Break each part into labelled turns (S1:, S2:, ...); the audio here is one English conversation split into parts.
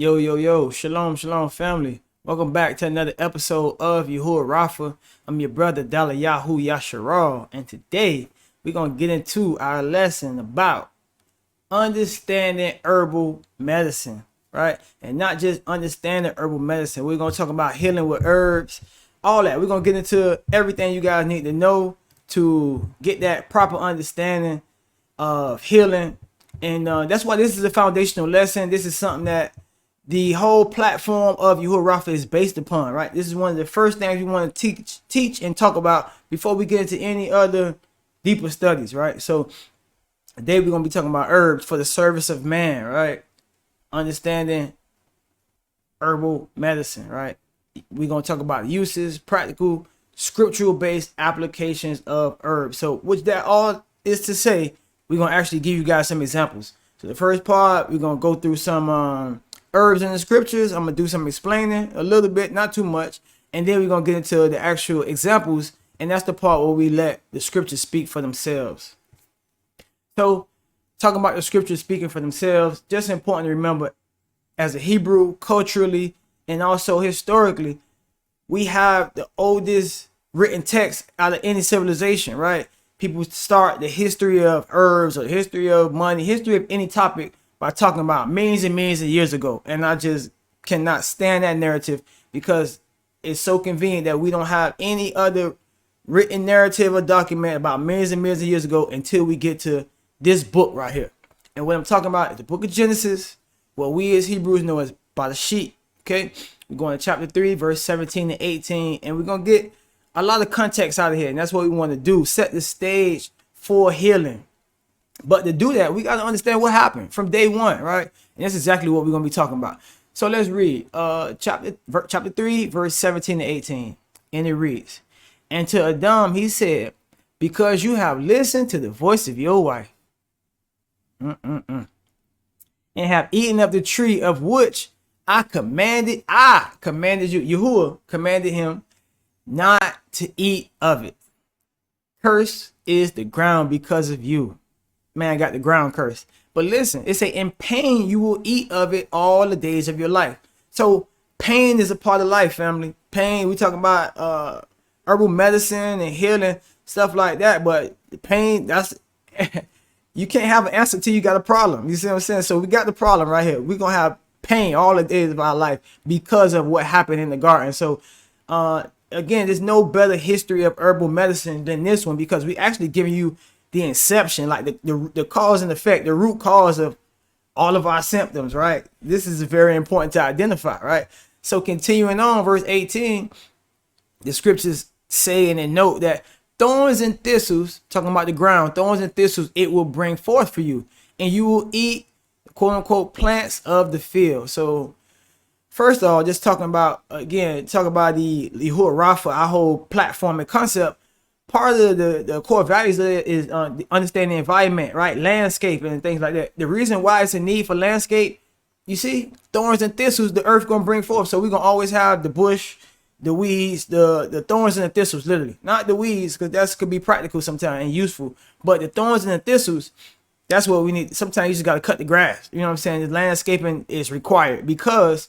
S1: Yo, yo, yo, shalom, shalom, family. Welcome back to another episode of YahuahRapha. I'm your brother, Yahuah, and today we're going to get into our lesson about understanding herbal medicine, right? And not just understanding herbal medicine. We're going to talk about healing with herbs, all that. We're going to get into everything you guys need to know to get that proper understanding of healing. And that's why this is a foundational lesson. This is something that the whole platform of YahuahRapha is based upon, right? This is one of the first things we want to teach and talk about before we get into any other deeper studies, right? So today we're going to be talking about herbs for the service of man, right? Understanding herbal medicine, right? We're going to talk about uses, practical, scriptural based applications of herbs. So which that all is to say, we're going to actually give you guys some examples. So the first part, we're going to go through some herbs in the scriptures. I'm gonna do some explaining a little bit, not too much, and then we're gonna get into the actual examples, and that's the part where we let the scriptures speak for themselves. So talking about the scriptures speaking for themselves, just important to remember, as a Hebrew, culturally and also historically, we have the oldest written text out of any civilization, right? People start the history of herbs or the history of money, history of any topic by talking about millions and millions of years ago. And I just cannot stand that narrative because it's so convenient that we don't have any other written narrative or document about millions and millions of years ago until we get to this book right here. And what I'm talking about is the book of Genesis, what we as Hebrews know as by the sheep. Okay, we're going to chapter 3, verse 17 to 18, and we're going to get a lot of context out of here. And that's what we want to do, set the stage for healing. But to do that, we got to understand what happened from day one, right? And that's exactly what we're going to be talking about. So let's read chapter 3, verse 17 to 18. And it reads, "And to Adam he said, because you have listened to the voice of your wife, and have eaten of the tree of which I commanded you, Yahuah commanded him not to eat of it. Cursed is the ground because of you." Man, got the ground cursed. But listen, it say, in pain you will eat of it all the days of your life. So pain is a part of life, family. Pain, we talking about herbal medicine and healing, stuff like that. But the pain, that's you can't have an answer till you got a problem. You see what I'm saying? So we got the problem right here. We're gonna have pain all the days of our life because of what happened in the garden. So again, there's no better history of herbal medicine than this one, because we actually giving you the inception, like the cause and effect, the root cause of all of our symptoms, right? This is very important to identify, right? So continuing on, verse 18, the scriptures say and note that thorns and thistles, talking about the ground, thorns and thistles, it will bring forth for you, and you will eat, quote unquote, plants of the field. So first of all, just talking about, again, talk about the YahuahRapha, our whole platform and concept. Part of the core values is understanding the environment, right? Landscape and things like that. The reason why it's a need for landscape, you see, thorns and thistles, the earth gonna bring forth. So we're gonna always have the bush, the weeds, the thorns and the thistles, literally. Not the weeds, because that could be practical sometimes and useful. But the thorns and the thistles, that's what we need. Sometimes you just gotta cut the grass. You know what I'm saying? The landscaping is required because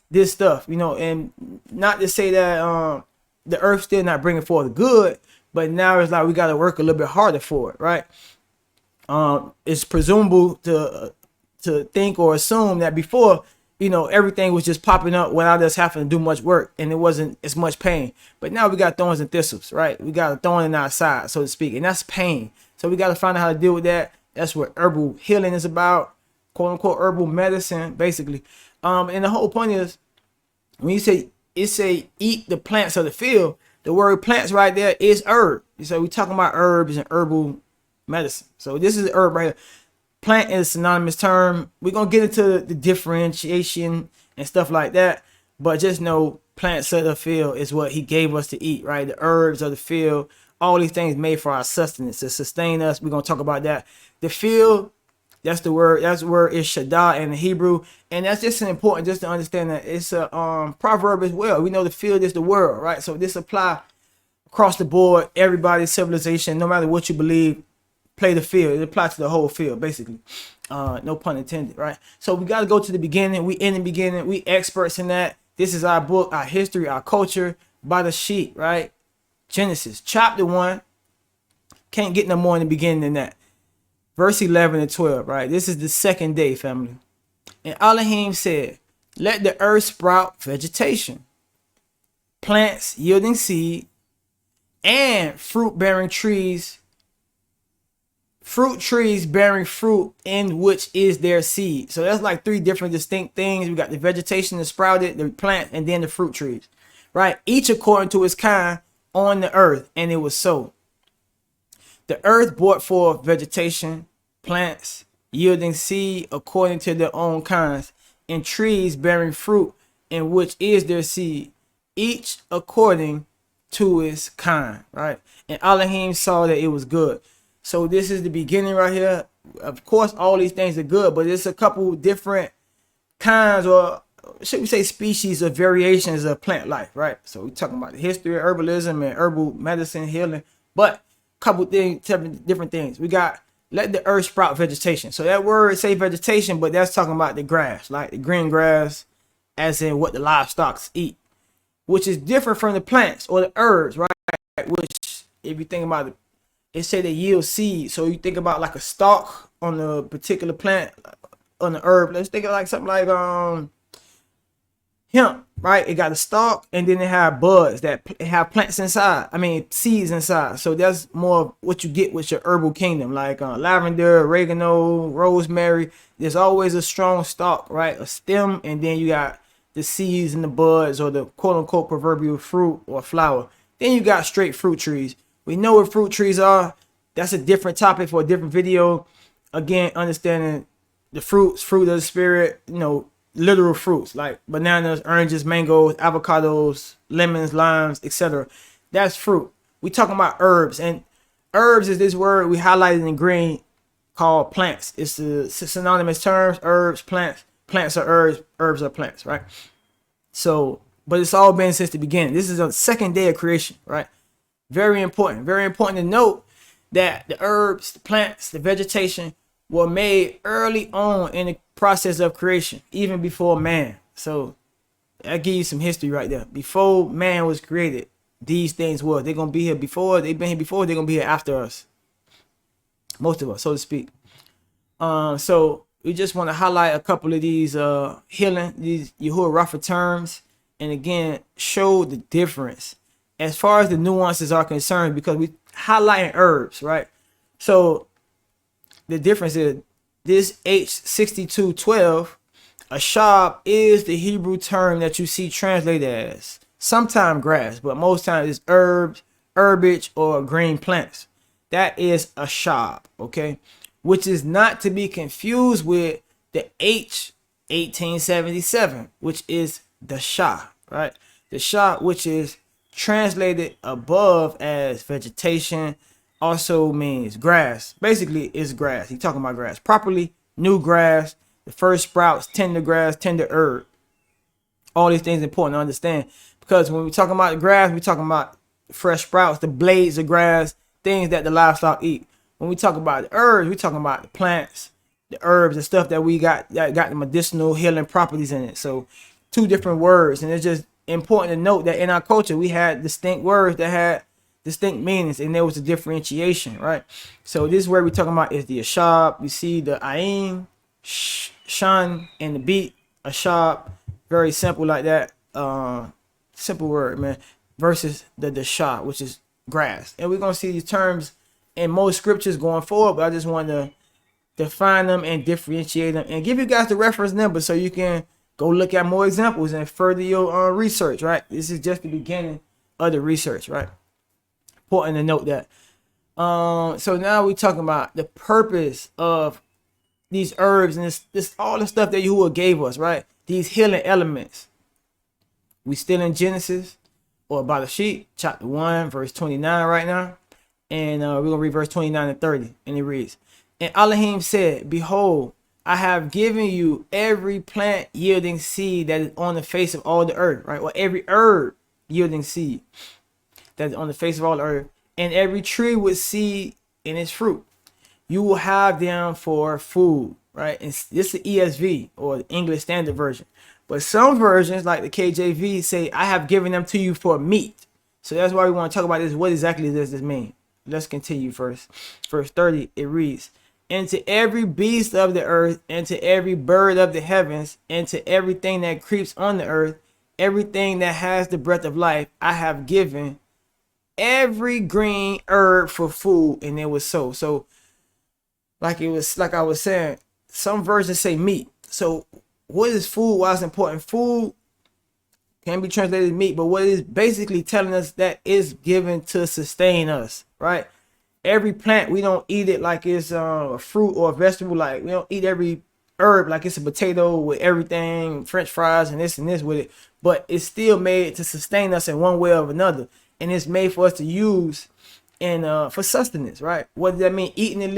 S1: this stuff, you know, and not to say that the earth still not bringing forth good, but now it's like we got to work a little bit harder for it, right? It's presumable to think or assume that before, you know, everything was just popping up without us having to do much work, and it wasn't as much pain. But now we got thorns and thistles, right? We got a thorn in our side, so to speak, and that's pain. So we got to find out how to deal with that. That's what herbal healing is about, quote unquote, herbal medicine, basically. And the whole point is, when you say eat the plants of the field, the word plants right there is herb. So we're talking about herbs and herbal medicine. So this is a herb right here. Plant is a synonymous term. We're going to get into the differentiation and stuff like that. But just know plants of the field is what he gave us to eat, right? The herbs of the field, all these things made for our sustenance, to sustain us. We're going to talk about that. The field, that's the word. That's the word is Shaddai in the Hebrew. And that's just important just to understand that it's a proverb as well. We know the field is the world, right? So this apply across the board, everybody's civilization, no matter what you believe. play the field. It applies to the whole field, basically. No pun intended, right? So we got to go to the beginning. We in the beginning. We experts in that. This is our book, our history, our culture by the sheet, right? Genesis chapter 1. Can't get no more in the beginning than that. Verse 11 and 12, right? This is the second day, family. And Elohim said, let the earth sprout vegetation, plants yielding seed, and fruit-bearing trees, fruit trees bearing fruit in which is their seed. So that's like three different distinct things. We got the vegetation that sprouted, the plant, and then the fruit trees, right? Each according to its kind on the earth, and it was so. The earth brought forth vegetation, plants yielding seed according to their own kinds, and trees bearing fruit in which is their seed, each according to its kind, right? And Elohim saw that it was good. So this is the beginning right here. Of course, all these things are good, but it's a couple different kinds, or should we say species of variations of plant life, right? So we're talking about the history of herbalism and herbal medicine, healing, but couple things, different things. We got let the earth sprout vegetation. So that word say vegetation, but that's talking about the grass, like the green grass, as in what the livestock eat, which is different from the plants or the herbs, right? Which, if you think about it, it say they yield seed. So you think about like a stalk on a particular plant, on the herb. Let's think of like something like hemp, right? It got a stalk, and then it have buds that have plants inside. I mean, seeds inside. So that's more what you get with your herbal kingdom, like lavender, oregano, rosemary. There's always a strong stalk, right? A stem, and then you got the seeds and the buds, or the quote-unquote proverbial fruit or flower. Then you got straight fruit trees. We know what fruit trees are. That's a different topic for a different video. Again, understanding the fruits, fruit of the spirit, you know, literal fruits like bananas, oranges, mangoes, avocados, lemons, limes, etc. That's fruit. We talking about herbs, and herbs is this word we highlighted in green called plants. It's the synonymous terms: herbs, plants. Plants are herbs, herbs are plants, right? So, but it's all been since the beginning. This is a second day of creation, right? Very important to note that the herbs, the plants, the vegetation were made early on in the process of creation, even before man. So I give you some history right there. Before man was created, these things were. They're gonna be here before. They've been here before. They're gonna be here after us. Most of us, so to speak. So we just want to highlight a couple of these healing, these YahuahRapha terms, and again show the difference as far as the nuances are concerned, because we highlighting herbs, right? So the difference is this H6212, ashab, is the Hebrew term that you see translated as sometime grass, but most times it's herbs, herbage, or green plants. That is ashab, okay? Which is not to be confused with the H1877, which is the Shah, right? The Shah, which is translated above as vegetation, also means grass. Basically, it's grass. He's talking about grass. Properly, new grass, the first sprouts, tender grass, tender herb. All these things are important to understand, because when we're talking about the grass, we're talking about fresh sprouts, the blades of grass, things that the livestock eat. When we talk about the herbs, we're talking about the plants, the herbs, and stuff that we got that got the medicinal healing properties in it. So two different words, and it's just important to note that in our culture we had distinct words that had distinct meanings, and there was a differentiation, right? So this word we're talking about is the ashab. You see the ayin, shan, and the beat, ashab. Very simple like that. Simple word, man. Versus the shah, which is grass. And we're gonna see these terms in most scriptures going forward, but I just want to define them and differentiate them and give you guys the reference number so you can go look at more examples and further your research, right? This is just the beginning of the research, right? Important to note that. So now we're talking about the purpose of these herbs and this all the stuff that Yahuah gave us, right? These healing elements. We still in Genesis, or by the sheet, chapter 1, verse 29 right now. And we're going to read verse 29 and 30. And it reads, and Elohim said, behold, I have given you every plant yielding seed that is on the face of all the earth, right? Or every herb yielding seed that is on the face of all the earth, and every tree with seed in its fruit. you will have them for food, right? And this is the ESV, or the English Standard Version. But some versions, like the KJV, say, I have given them to you for meat. So that's why we want to talk about this. What exactly does this mean? Let's continue first. Verse 30, it reads, and to every beast of the earth, and to every bird of the heavens, and to everything that creeps on the earth, everything that has the breath of life, I have given every green herb for food. And it was so. So like I was saying, some versions say meat. So what is food? Why is important? Food can be translated meat, but what it is basically telling us that is given to sustain us, right? Every plant, we don't eat it like it's a fruit or a vegetable. Like we don't eat every herb like it's a potato with everything, French fries and this with it. But it's still made to sustain us in one way or another, and it's made for us to use and for sustenance, right? What does that mean? Eating it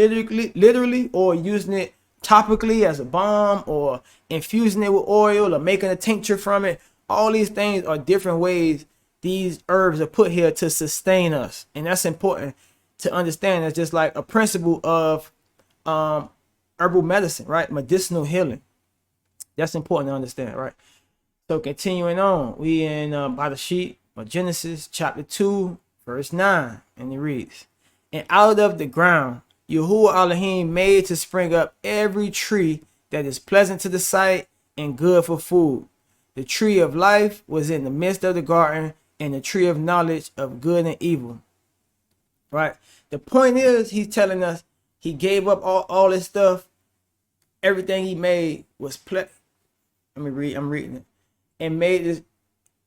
S1: literally, or using it topically as a balm, or infusing it with oil, or making a tincture from it. All these things are different ways these herbs are put here to sustain us, and that's important to understand. It's just like a principle of herbal medicine, right? Medicinal healing. That's important to understand, right? So continuing on, we in by the sheet of Genesis chapter 2, verse 9, and it reads, and out of the ground Yahuah Elohim made to spring up every tree that is pleasant to the sight and good for food. The tree of life was in the midst of the garden, and the tree of knowledge of good and evil. Right? The point is, he's telling us he gave up all this stuff. Everything he made was I'm reading it. And made this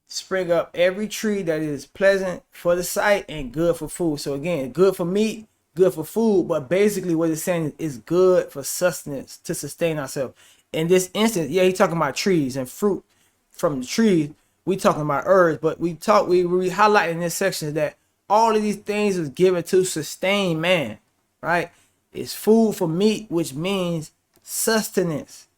S1: spring up every tree that is pleasant for the sight and good for food. So again, good for meat, good for food, but basically what it's saying is good for sustenance, to sustain ourselves. In this instance, yeah, he's talking about trees and fruit from the tree. We talking about herbs, but we highlight in this section that all of these things is given to sustain man, right? It's food for meat, which means sustenance,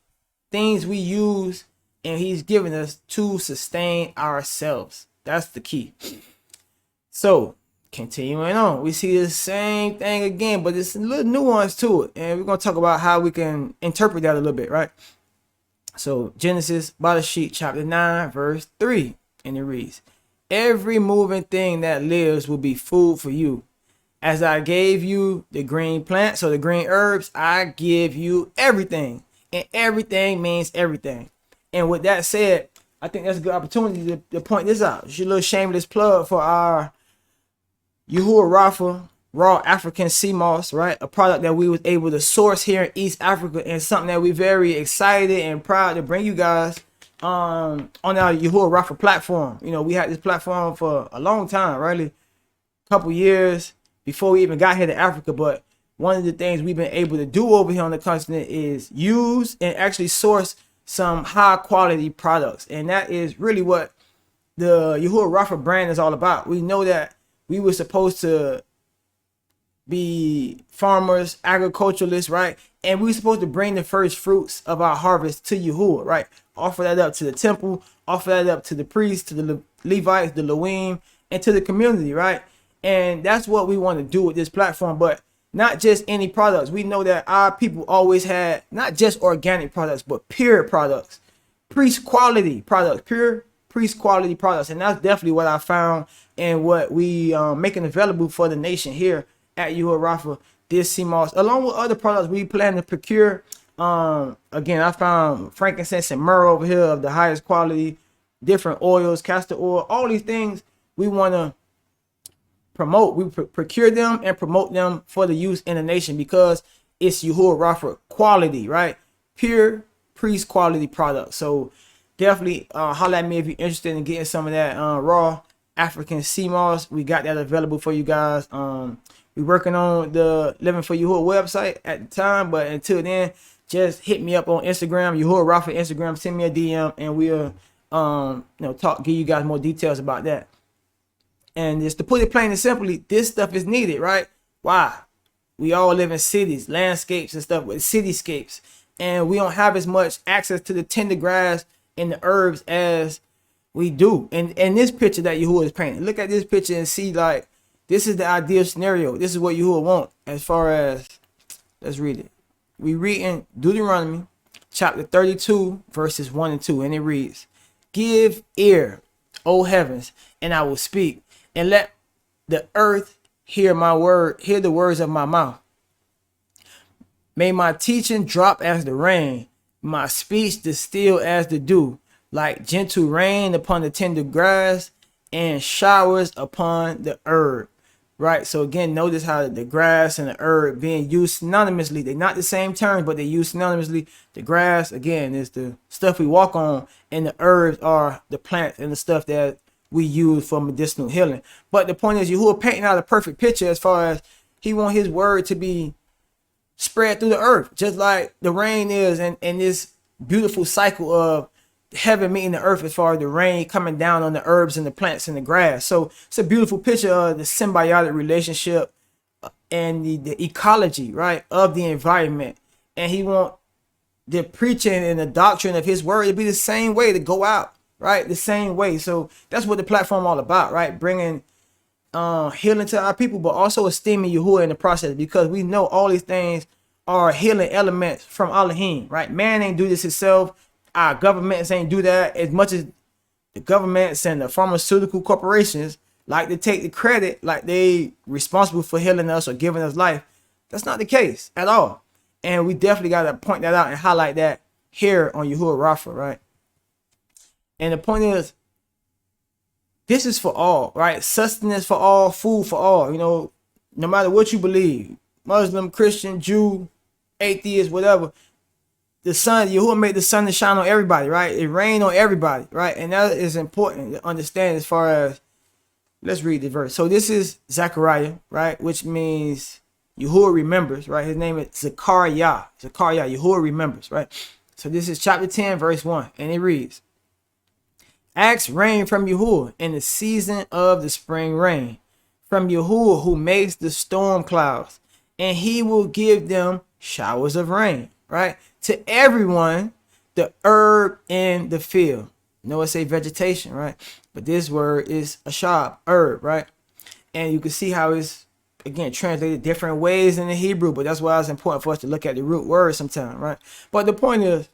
S1: things we use, and he's giving us to sustain ourselves. That's the key. So continuing on, we see the same thing again, but it's a little nuance to it, and we're going to talk about how we can interpret that a little bit, right? So Genesis by the sheet chapter 9 verse 3, and it reads, every moving thing that lives will be food for you. As I gave you the green plants, so the green herbs, I give you everything. And everything means everything. And with that said, I think that's a good opportunity to point this out. It's a little shameless plug for our YahuahRapha raw African sea moss, right? A product that we was able to source here in East Africa, and something that we're very excited and proud to bring you guys on our YahuahRapha platform. You know, we had this platform for a long time, really, a couple years before we even got here to Africa. But one of the things we've been able to do over here on the continent is use and actually source some high quality products, and that is really what the YahuahRapha brand is all about. We know that we were supposed to be farmers, agriculturalists, right? And we were supposed to bring the first fruits of our harvest to Yahuah, right? Offer that up to the temple, offer that up to the priests, to the Levites, the Lewim, and to the community, right? And that's what we want to do with this platform. But not just any products. We know that our people always had not just organic products, but pure products, priest quality products, pure priest quality products. And that's definitely what I found and what we making available for the nation here at YahuahRapha, this sea moss, along with other products we plan to procure. Again, I found frankincense and myrrh over here of the highest quality, different oils, castor oil, all these things we want to promote. We procure them and promote them for the use in the nation, because it's YahuahRapha quality, right? Pure priest quality products. So definitely holler at me if you're interested in getting some of that raw African sea moss. We got that available for you guys. We're working on the Living for Yahuah website at the time, but until then, just hit me up on Instagram, YahuahRapha Instagram, send me a DM, and we'll give you guys more details about that. And just to put it plain and simply, this stuff is needed, right? Why? We all live in cities, landscapes and stuff with cityscapes, and we don't have as much access to the tender grass and the herbs as we do. And this picture that Yahuah is painting, look at this picture and see, like, this is the ideal scenario. This is what Yahuah want as far as Let's read it. We read in Deuteronomy chapter 32, verses 1 and 2, and it reads, "Give ear, O heavens, and I will speak, and let the earth hear the words of my mouth. May my teaching drop as the rain, my speech distill as the dew, like gentle rain upon the tender grass and showers upon the herb." Right. So again, notice how the grass and the herb being used synonymously. They're not the same terms, but they use synonymously. The grass, again, is the stuff we walk on, and the herbs are the plants and the stuff that we use for medicinal healing. But the point is, Yahuah painting out a perfect picture as far as he want his word to be spread through the earth, just like the rain is, and this beautiful cycle of heaven meeting the earth as far as the rain coming down on the herbs and the plants and the grass. So it's a beautiful picture of the symbiotic relationship and the ecology, right, of the environment. And he want the preaching and the doctrine of his word to be the same way, to go out, right, the same way. So that's what the platform all about, right, bringing healing to our people, but also esteeming Yahuah in the process, because we know all these things are healing elements from Elohim, right? Man ain't do this himself. Our governments ain't do that. As much as the governments and the pharmaceutical corporations like to take the credit, like they responsible for healing us or giving us life, that's not the case at all. And we definitely got to point that out and highlight that here on YahuahRapha, right? And the point is, this is for all, right? Sustenance for all, food for all, you know, no matter what you believe, Muslim, Christian, Jew, atheist, whatever. The sun, Yahuah made the sun to shine on everybody, right? It rained on everybody, right? And that is important to understand as far as, let's read the verse. So this is Zechariah, right? Which means Yahuah remembers, right? His name is Zechariah. Yahuah remembers, right? So this is chapter 10, verse 1. And it reads, "Ask rain from Yahuah in the season of the spring rain, from Yahuah who makes the storm clouds, and he will give them showers of rain," right? "To everyone, the herb in the field." Notice say vegetation, right? But this word is a shab, herb, right? And you can see how it's, again, translated different ways in the Hebrew, but that's why it's important for us to look at the root word sometime, right? But the point is,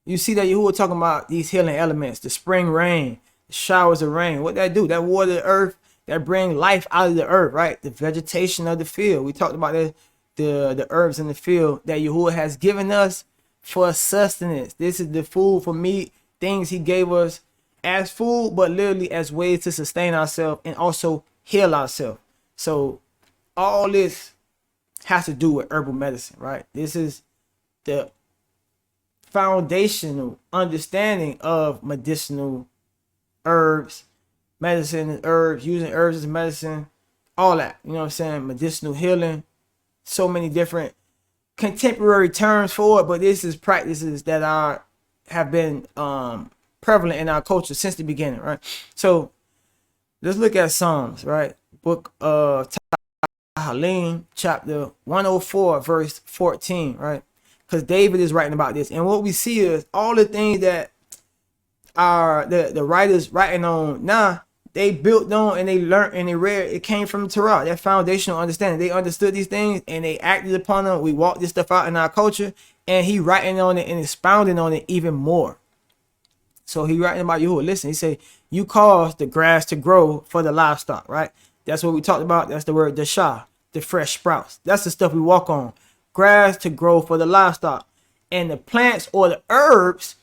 S1: you see that Yahuah talking about these healing elements, the spring rain, the showers of rain. What that do? That water the earth, that bring life out of the earth, right? The vegetation of the field. We talked about the herbs in the field that Yahuah has given us for sustenance. This is the food for meat, things he gave us as food, but literally as ways to sustain ourselves and also heal ourselves. So all this has to do with herbal medicine, right? This is the foundational understanding of medicinal herbs, medicine and herbs, using herbs as medicine, all that, you know what I'm saying? Medicinal healing, so many different contemporary terms for it, but this is practices that have been prevalent in our culture since the beginning, right? So let's look at Psalms, right? Book of Tehillim, chapter 104, verse 14, right? Because David is writing about this, and what we see is all the things that are the writers writing on now, they built on and they learned and they read. It came from the Torah, that foundational understanding. They understood these things and they acted upon them. We walked this stuff out in our culture, and he writing on it and expounding on it even more. So he writing about Yahuah. Listen, he say, "You cause the grass to grow for the livestock," right? That's what we talked about. That's the word dashah, the fresh sprouts. That's the stuff we walk on. Grass to grow for the livestock, and the plants or the herbs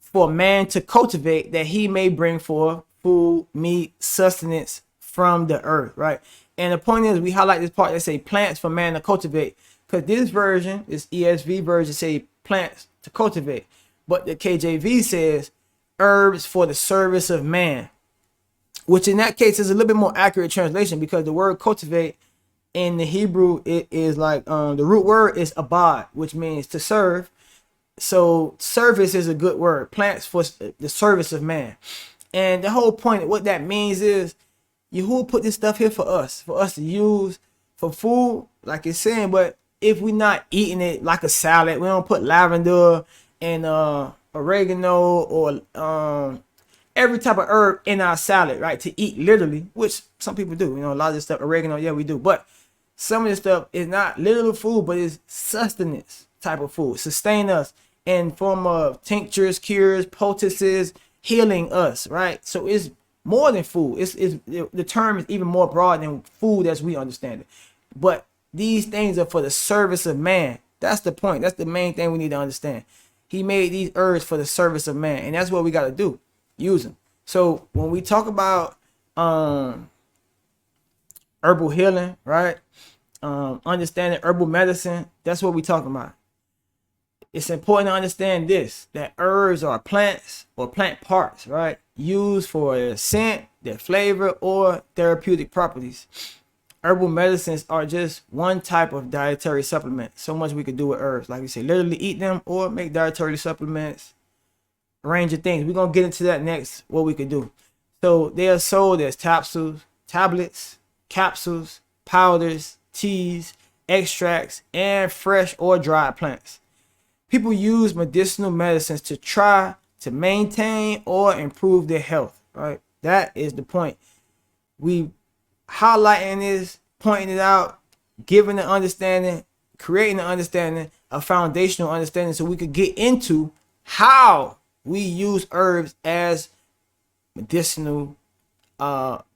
S1: for man to cultivate, that he may bring forth food, meat, sustenance from the earth, right? And the point is, we highlight this part that say plants for man to cultivate, because this version, this ESV version, say plants to cultivate, but the KJV says herbs for the service of man, which in that case is a little bit more accurate translation, because the word cultivate in the Hebrew, it is like the root word is abad, which means to serve. So service is a good word. Plants for the service of man. And the whole point of what that means is Yahuah put this stuff here for us to use for food, like it's saying. But if we're not eating it like a salad, we don't put lavender and oregano or every type of herb in our salad, right, to eat literally, which some people do. You know, a lot of this stuff, oregano, yeah, we do. But some of this stuff is not literal food, but it's sustenance type of food, sustain us in form of tinctures, cures, poultices, healing us, right? So it's more than food. It's the term is even more broad than food as we understand it. But these things are for the service of man. That's the point. That's the main thing we need to understand. He made these herbs for the service of man, and that's what we got to do, use them. So when we talk about herbal healing, right? Understanding herbal medicine, that's what we're talking about. It's important to understand this, that herbs are plants or plant parts, right? Used for their scent, their flavor, or therapeutic properties. Herbal medicines are just one type of dietary supplement. So much we could do with herbs. Like we say, literally eat them or make dietary supplements, a range of things. We're going to get into that next, what we could do. So they are sold as capsules, tablets, capsules, powders, teas, extracts, and fresh or dried plants. People use medicinal medicines to try to maintain or improve their health, right? That is the point. We highlighting this, pointing it out, giving the understanding, creating the understanding, a foundational understanding, so we could get into how we use herbs as medicinal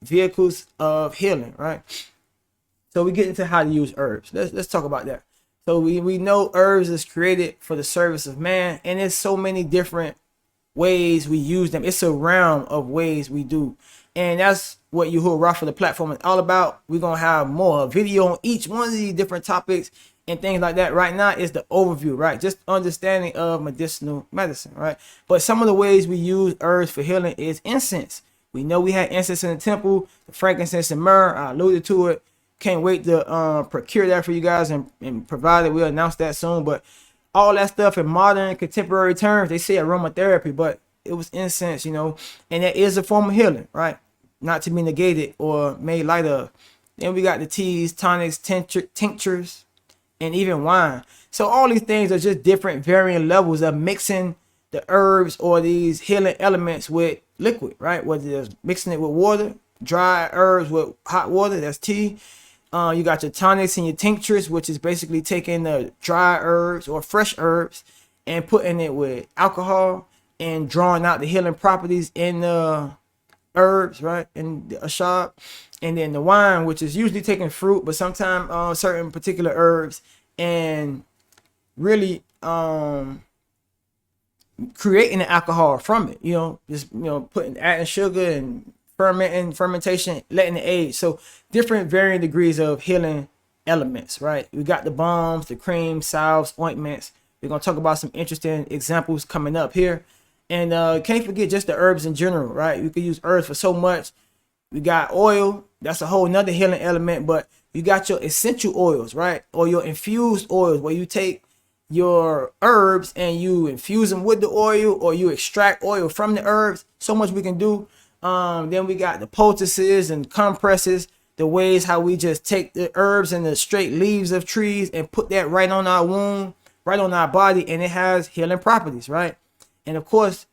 S1: vehicles of healing, right? So we get into how to use herbs. Let's talk about that. So we know herbs is created for the service of man, and there's so many different ways we use them. It's a realm of ways we do, and that's what YahuahRapha, the platform, is all about. We're gonna have more video on each one of these different topics and things like that. Right now is the overview, right? Just understanding of medicinal medicine, right? But some of the ways we use herbs for healing is incense. We know we had incense in the temple, the frankincense and myrrh. I alluded to it. Can't wait to procure that for you guys and provide it. We'll announce that soon. But all that stuff in modern contemporary terms, they say aromatherapy, but it was incense, you know, and that is a form of healing, right? Not to be negated or made light of. Then we got the teas, tonics, tinctures, and even wine. So all these things are just different varying levels of mixing the herbs or these healing elements with liquid, right? Whether it's mixing it with water, dry herbs with hot water, that's tea. You got your tonics and your tinctures, which is basically taking the dry herbs or fresh herbs and putting it with alcohol and drawing out the healing properties in the herbs, right, in a shop. And then the wine, which is usually taking fruit, but sometimes certain particular herbs, and really creating the alcohol from it, you know, just, you know, adding sugar and fermentation, letting it age. So different varying degrees of healing elements, right? We got the balms, the creams, salves, ointments. We're gonna talk about some interesting examples coming up here. And can't forget just the herbs in general, right? You can use herbs for so much. We got oil, that's a whole nother healing element, but you got your essential oils, right? Or your infused oils, where you take your herbs and you infuse them with the oil, or you extract oil from the herbs. So much we can do. Then we got the poultices and compresses, the ways how we just take the herbs and the straight leaves of trees and put that right on our wound, right on our body, and it has healing properties, right? And of course,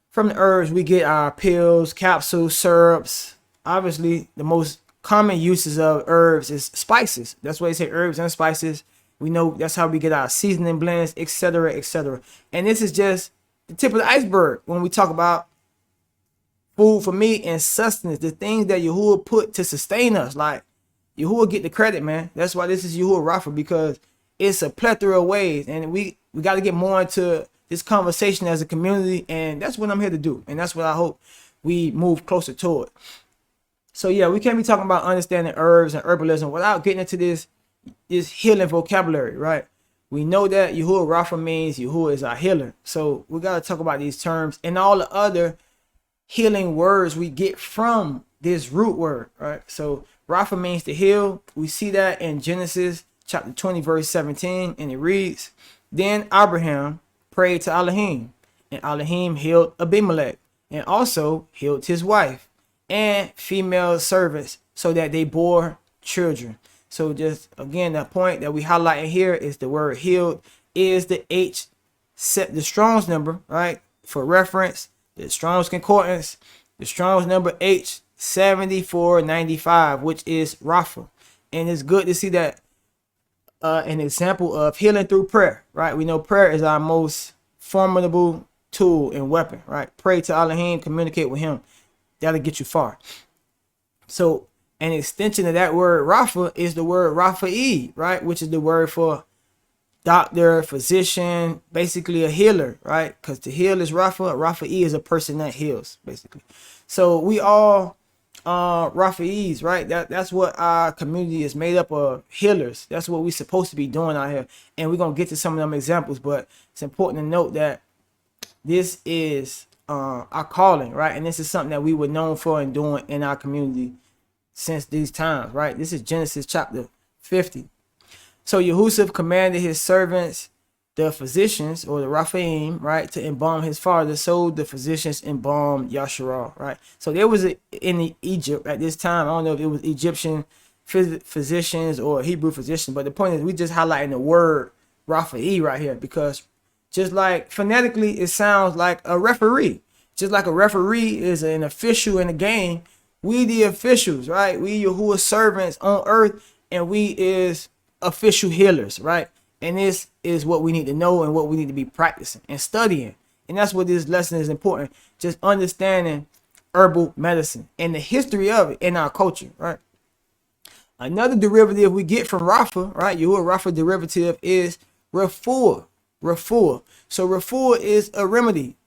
S1: from the herbs, we get our pills, capsules, syrups. Obviously, the most common uses of herbs is spices. That's why they say herbs and spices. We know that's how we get our seasoning blends, etc., etc. And this is just the tip of the iceberg when we talk about food for meat and sustenance, the things that Yahuah put to sustain us. Like, Yahuah get the credit, man. That's why this is YahuahRapha, because it's a plethora of ways, and we got to get more into this conversation as a community, and that's what I'm here to do, and that's what I hope we move closer toward. So yeah, we can't be talking about understanding herbs and herbalism without getting into this healing vocabulary, right? We know that YahuahRapha means Yahuah is our healer, so we got to talk about these terms and all the other healing words we get from this root word, right? So Rapha means to heal. We see that in Genesis chapter 20 verse 17, and it reads, then Abraham prayed to Elohim, and Elohim healed Abimelech, and also healed his wife and female servants, so that they bore children. So just again, the point that we highlighting here is the word healed is the H set, the Strong's number, right? For reference, the Strong's Concordance, the Strong's number H7495, which is Rapha. And it's good to see that an example of healing through prayer, right? We know prayer is our most formidable tool and weapon, right? Pray to Elohim, communicate with him. That'll get you far. So an extension of that word Rapha is the word Rapha'y, right? Which is the word for doctor, physician, basically a healer, right? Because to heal is Rapha. Rapha'y is a person that heals, basically. So we all Rapha'ys, right? That's what our community is made up of, healers. That's what we're supposed to be doing out here. And we're gonna get to some of them examples, but it's important to note that this is our calling, right? And this is something that we were known for and doing in our community since these times, right? This is Genesis chapter 50. So Yahushua commanded his servants, the physicians, or the Rapha'im, right, to embalm his father. So the physicians embalmed Yasharal, right? So there was in Egypt at this time, I don't know if it was Egyptian physicians or Hebrew physicians, but the point is we just highlighting the word Rapha'y right here, because just like phonetically, it sounds like a referee. Just like a referee is an official in the game, we the officials, right? We Yahuwah servants on earth, and we is official healers, right? And this is what we need to know and what we need to be practicing and studying. And that's what this lesson is important. Just understanding herbal medicine and the history of it in our culture, right? Another derivative we get from Rapha, right? YahuahRapha derivative is Raphu'ah. Raphu'ah. So Raphu'ah is a remedy.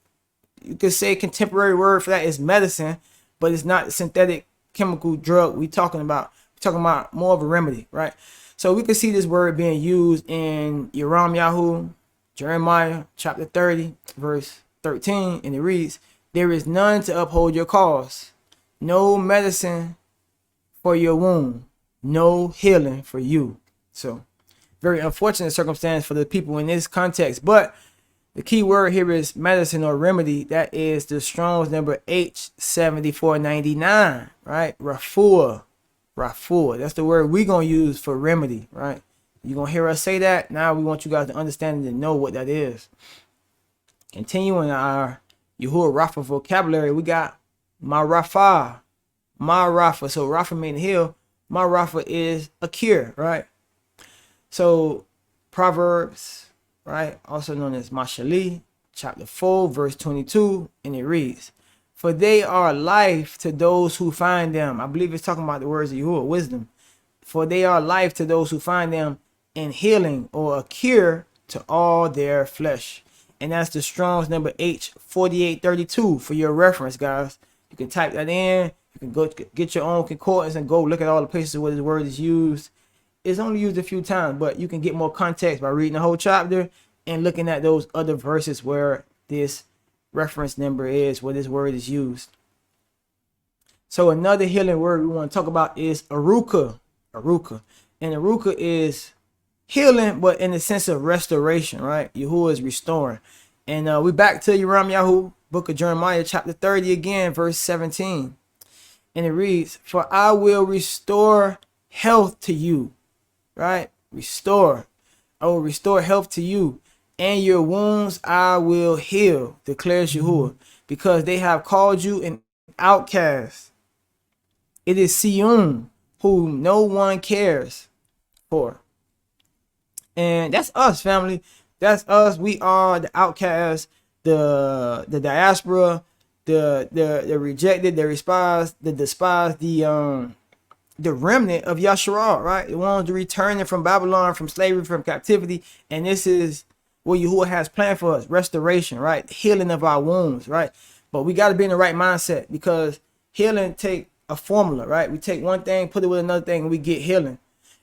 S1: You could say contemporary word for that is medicine, but it's not a synthetic chemical drug we talking about. We're talking about more of a remedy, right? So we can see this word being used in Yahuah, Jeremiah chapter 30, verse 13, and it reads, "There is none to uphold your cause, no medicine for your wound, no healing for you." So very unfortunate circumstance for the people in this context, but the key word here is medicine or remedy. That is the Strong's number H7499, right? Raphu'ah. Raphu'ah. That's the word we're going to use for remedy, right? You're going to hear us say that. Now we want you guys to understand and know what that is. Continuing our YahuahRapha vocabulary, we got my Rapha. My Rapha. So Rapha means heal. My Rapha is a cure, right? So Proverbs, right, also known as Mashali, chapter 4, verse 22, and it reads, "For they are life to those who find them." I believe it's talking about the words of Yahuwah, wisdom. "For they are life to those who find them, and healing or a cure to all their flesh." And that's the Strong's number H4832 for your reference, guys. You can type that in. You can go get your own concordance and go look at all the places where this word is used. It's only used a few times, but you can get more context by reading the whole chapter and looking at those other verses where this reference number is, where this word is used. So another healing word we want to talk about is Aruka. Aruka. And Aruka is healing, but in the sense of restoration, right? Yahuwah is restoring. And we back to Yahuah, book of Jeremiah, chapter 30 again, verse 17. And it reads, "For I will restore health to you." Right? Restore. I will restore health to you, and your wounds I will heal, declares Yahuwah, because they have called you an outcast. It is Sion, whom no one cares for. And that's us, family. That's us. We are the outcasts, the diaspora, the rejected, the despised, the remnant of Yasharal, right? The ones returning from Babylon, from slavery, from captivity. And this is what Yahuwah has planned for us, restoration, right? Healing of our wounds, right? But we got to be in the right mindset, because healing take a formula, right? We take one thing, put it with another thing, and we get healing.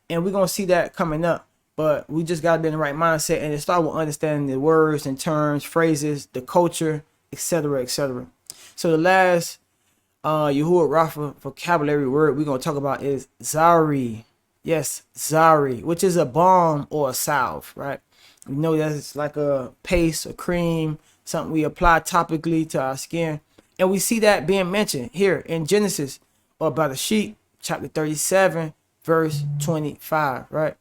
S1: And we're going to see that coming up. But we just got to be in the right mindset, and it starts with understanding the words and terms, phrases, the culture, etc., etc. So the last YahuahRapha vocabulary word we're going to talk about is Zari. Yes, Zari, which is a balm or a salve, right? We know that it's like a paste, a cream, something we apply topically to our skin. And we see that being mentioned here in Genesis, or about a sheep, chapter 37, verse 25, right?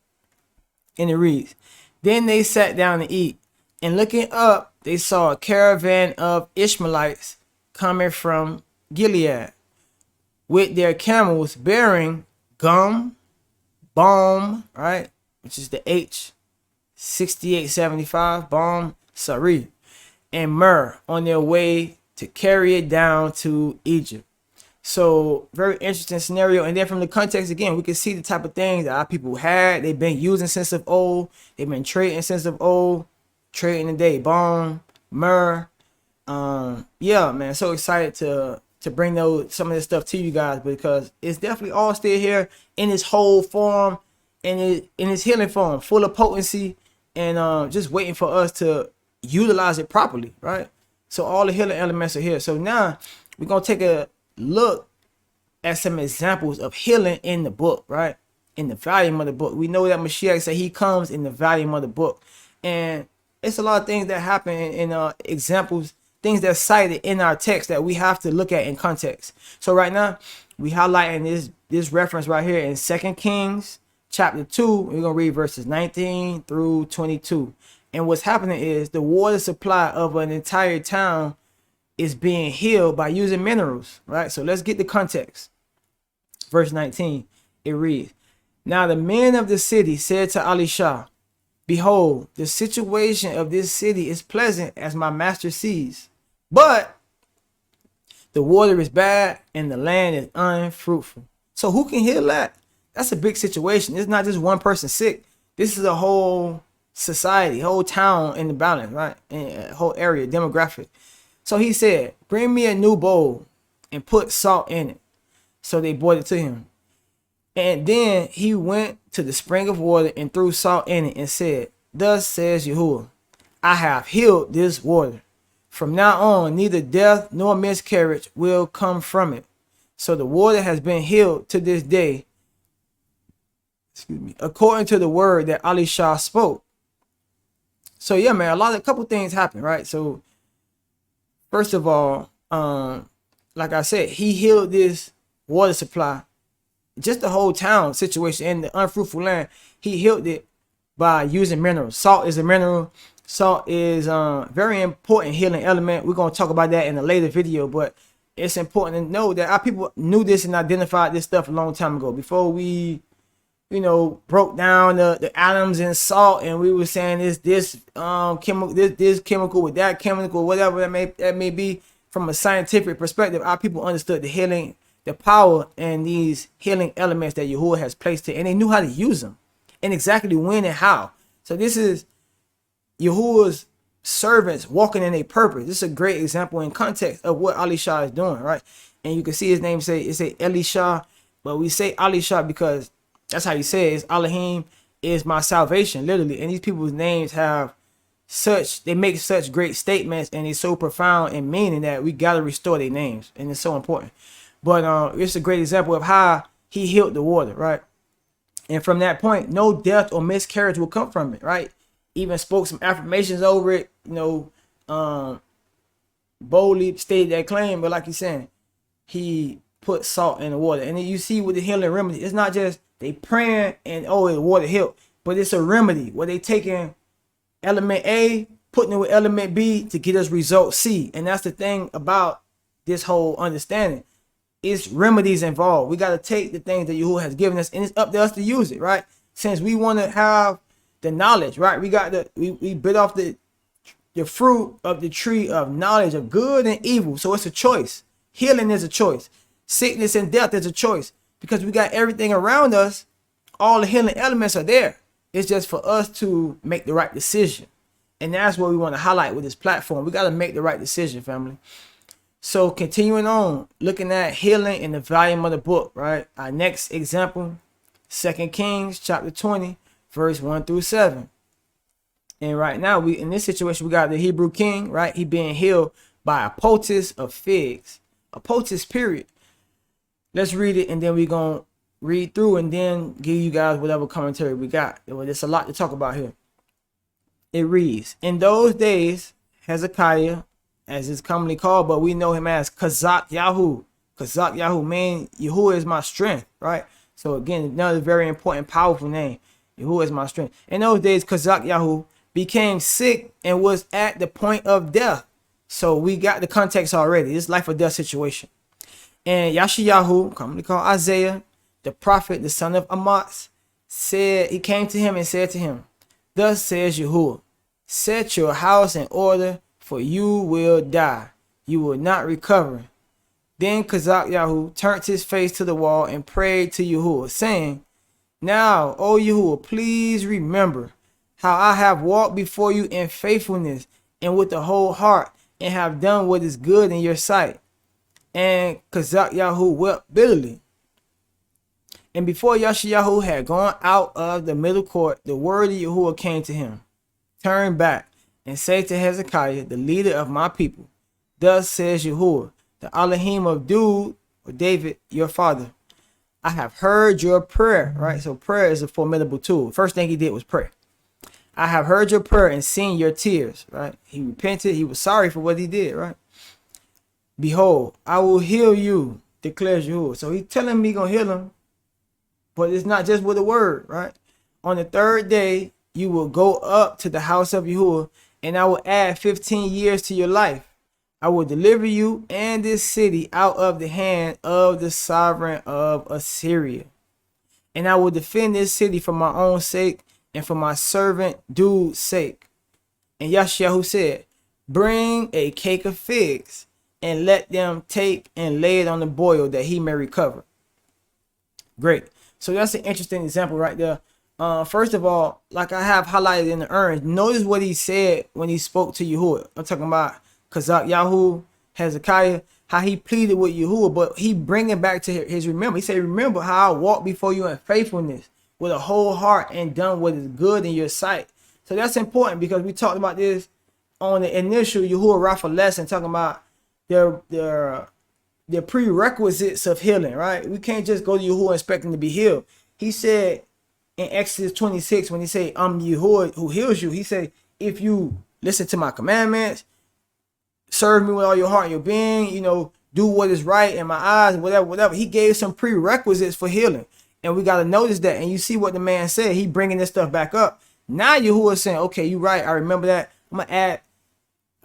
S1: And it reads, "Then they sat down to eat, and looking up, they saw a caravan of Ishmaelites coming from Gilead, with their camels bearing gum, balm, right, which is the H6875, balm, sari, and myrrh on their way to carry it down to Egypt. So very interesting scenario. And then from the context, again, we can see the type of things that our people had. They've been using since of old. They've been trading since of old. Trading today, balm, myrrh. Yeah, man, so excited to bring some of this stuff to you guys, because it's definitely all still here in its whole form, in its healing form, full of potency, and just waiting for us to utilize it properly, right? So all the healing elements are here. So now we're gonna take a look at some examples of healing in the book, right? In the volume of the book. We know that Mashiach said he comes in the volume of the book, and it's a lot of things that happen in examples, things that's cited in our text that we have to look at in context. So right now we highlighting this reference right here in 2 Kings chapter 2. We're gonna read verses 19 through 22. And what's happening is the water supply of an entire town is being healed by using minerals, right? So let's get the context. Verse 19, it reads, "Now the men of the city said to Elisha, Behold, the situation of this city is pleasant as my master sees, but the water is bad and the land is unfruitful." So who can heal that? That's a big situation. It's not just one person sick. This is a whole society, whole town in the balance, right? In a whole area, demographic. So he said, "Bring me a new bowl and put salt in it." So they brought it to him. And then he went to the spring of water and threw salt in it and said, "Thus says Yahuah, I have healed this water. From now on, neither death nor miscarriage will come from it." So the water has been healed to this day, according to the word that Elisha spoke. So yeah, man, a couple things happen, right? So first of all, like I said, he healed this water supply, just the whole town situation in the unfruitful land. He healed it by using minerals. Salt is a mineral. Salt is very important healing element. We're going to talk about that in a later video, but it's important to know that our people knew this and identified this stuff a long time ago, before we, broke down the atoms in salt, and we were saying this chemical, this chemical with that chemical, whatever that may be. From a scientific perspective, our people understood the healing, the power, and these healing elements that Yahuah has placed here, and they knew how to use them and exactly when and how. So this is Yahuah's servants walking in a purpose. This is a great example in context of what Elisha is doing, right? And you can see his name say Elisha, but we say Elisha because that's how you say it. It's Elohim is my salvation, literally. And these people's names they make such great statements, and it's so profound in meaning that we got to restore their names, and it's so important. But it's a great example of how he healed the water, right? And from that point, no death or miscarriage will come from it, right? Even spoke some affirmations over it, boldly stated that claim. But like he's saying, he put salt in the water. And then you see with the healing remedy, it's not just they praying and the water healed, but it's a remedy where they taking element A, putting it with element B to get us result C. And that's the thing about this whole understanding. It's remedies involved. We got to take the things that Yahuah has given us, and it's up to us to use it, right? Since we want to have the knowledge, right? We bit off the fruit of the tree of knowledge of good and evil. So it's a choice. Healing is a choice. Sickness and death is a choice, because we got everything around us. All the healing elements are there. It's just for us to make the right decision. And that's what we want to highlight with this platform. We got to make the right decision, family. So continuing on, looking at healing in the volume of the book, right? Our next example, 2 Kings chapter 20, verse 1 through 7. And right now, in this situation, we got the Hebrew king, right? He being healed by a poultice of figs. A poultice, period. Let's read it, and then we're going to read through and then give you guys whatever commentary we got. There's a lot to talk about here. It reads, "In those days, Hezekiah, as is commonly called, but we know him as Kazak Yahu. Kazak Yahu, man, Yahuah is my strength," right? So again, another very important, powerful name. Yahuah is my strength. "In those days, Kazak Yahu became sick and was at the point of death." So we got the context already. This life or death situation. "And Yashayahu, commonly called Isaiah, the prophet, the son of Amoz, he came to him and said to him, thus says Yahuah, set your house in order, for you will die. You will not recover. Then Yahuah turned his face to the wall and prayed to Yahuah, saying, now, O Yahuah, please remember how I have walked before you in faithfulness and with the whole heart, and have done what is good in your sight. And Yahuah wept bitterly. And before Yahuah had gone out of the middle court, the word of Yahuah came to him. Turn back and say to Hezekiah, the leader of my people, thus says Yahuah, the Elohim of David, your father, I have heard your prayer, right? So prayer is a formidable tool. First thing he did was pray. I have heard your prayer and seen your tears, right? He repented. He was sorry for what he did, right? Behold, I will heal you, declares Yahuah. So he's telling me he's going to heal him, but it's not just with a word, right? On the third day, you will go up to the house of Yahuah, and I will add 15 years to your life. I will deliver you and this city out of the hand of the sovereign of Assyria. And I will defend this city for my own sake and for my servant Dude's sake. And Yahuah said, bring a cake of figs and let them take and lay it on the boil that he may recover. Great. So that's an interesting example right there. First of all, like I have highlighted in the orange, notice what he said when he spoke to Yahuah. I'm talking about Yahuah, Hezekiah, how he pleaded with Yahuah, but he bring it back to his remember. He said, remember how I walked before you in faithfulness with a whole heart and done what is good in your sight. So that's important because we talked about this on the initial YahuahRapha lesson, talking about the prerequisites of healing, right? We can't just go to Yahuah expecting to be healed. He said in Exodus 26, when he said, I'm Yahuah who heals you, he said, if you listen to my commandments, serve me with all your heart and your being, do what is right in my eyes, whatever. He gave some prerequisites for healing. And we got to notice that. And you see what the man said. He bringing this stuff back up. Now Yahuah is saying, okay, you're right. I remember that. I'm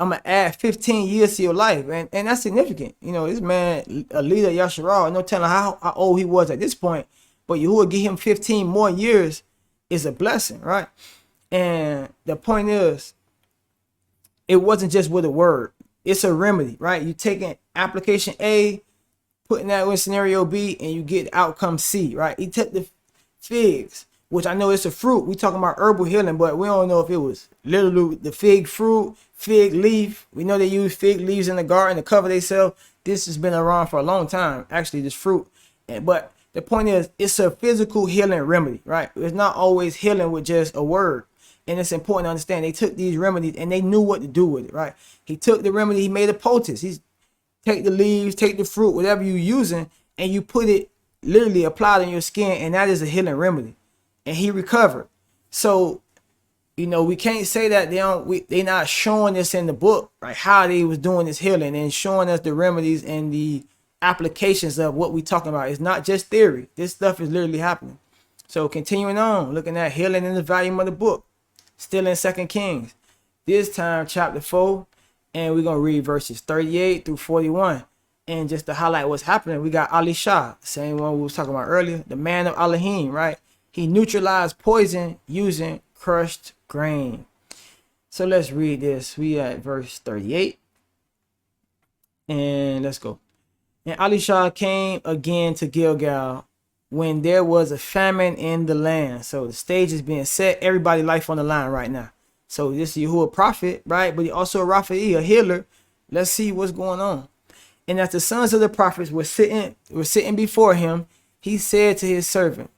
S1: going to add 15 years to your life. And that's significant. This man, a leader, Yasharal, no telling how old he was at this point. But Yahuah give him 15 more years is a blessing, right? And the point is, it wasn't just with a word. It's a remedy, right? You taking application A, putting that in scenario B, and you get outcome C, right? He took the figs, which I know it's a fruit. We talking about herbal healing, but we don't know if it was literally the fig fruit, fig leaf. We know they use fig leaves in the garden to cover themselves. This has been around for a long time, actually, this fruit. But the point is, it's a physical healing remedy, right? It's not always healing with just a word. And it's important to understand they took these remedies and they knew what to do with it, right? He took the remedy, he made a poultice. He's take the leaves, take the fruit, whatever you're using, and you put it literally applied on your skin, and that is a healing remedy. And he recovered. So, we can't say that they're not showing this in the book, right? How they was doing this healing and showing us the remedies and the applications of what we talking about. It's not just theory. This stuff is literally happening. So continuing on, looking at healing in the volume of the book. Still in 2 Kings, this time chapter 4, and we're going to read verses 38 through 41. And just to highlight what's happening, we got Elisha, same one we was talking about earlier, the man of Elohim, right? He neutralized poison using crushed grain. So let's read this. We at verse 38. And let's go. And Elisha came again to Gilgal when there was a famine in the land. So the stage is being set. Everybody life on the line right now. So this is Yahuah prophet, right? But he also a Rapha'y, a healer. Let's see what's going on. And as the sons of the prophets were sitting before him, he said to his servant,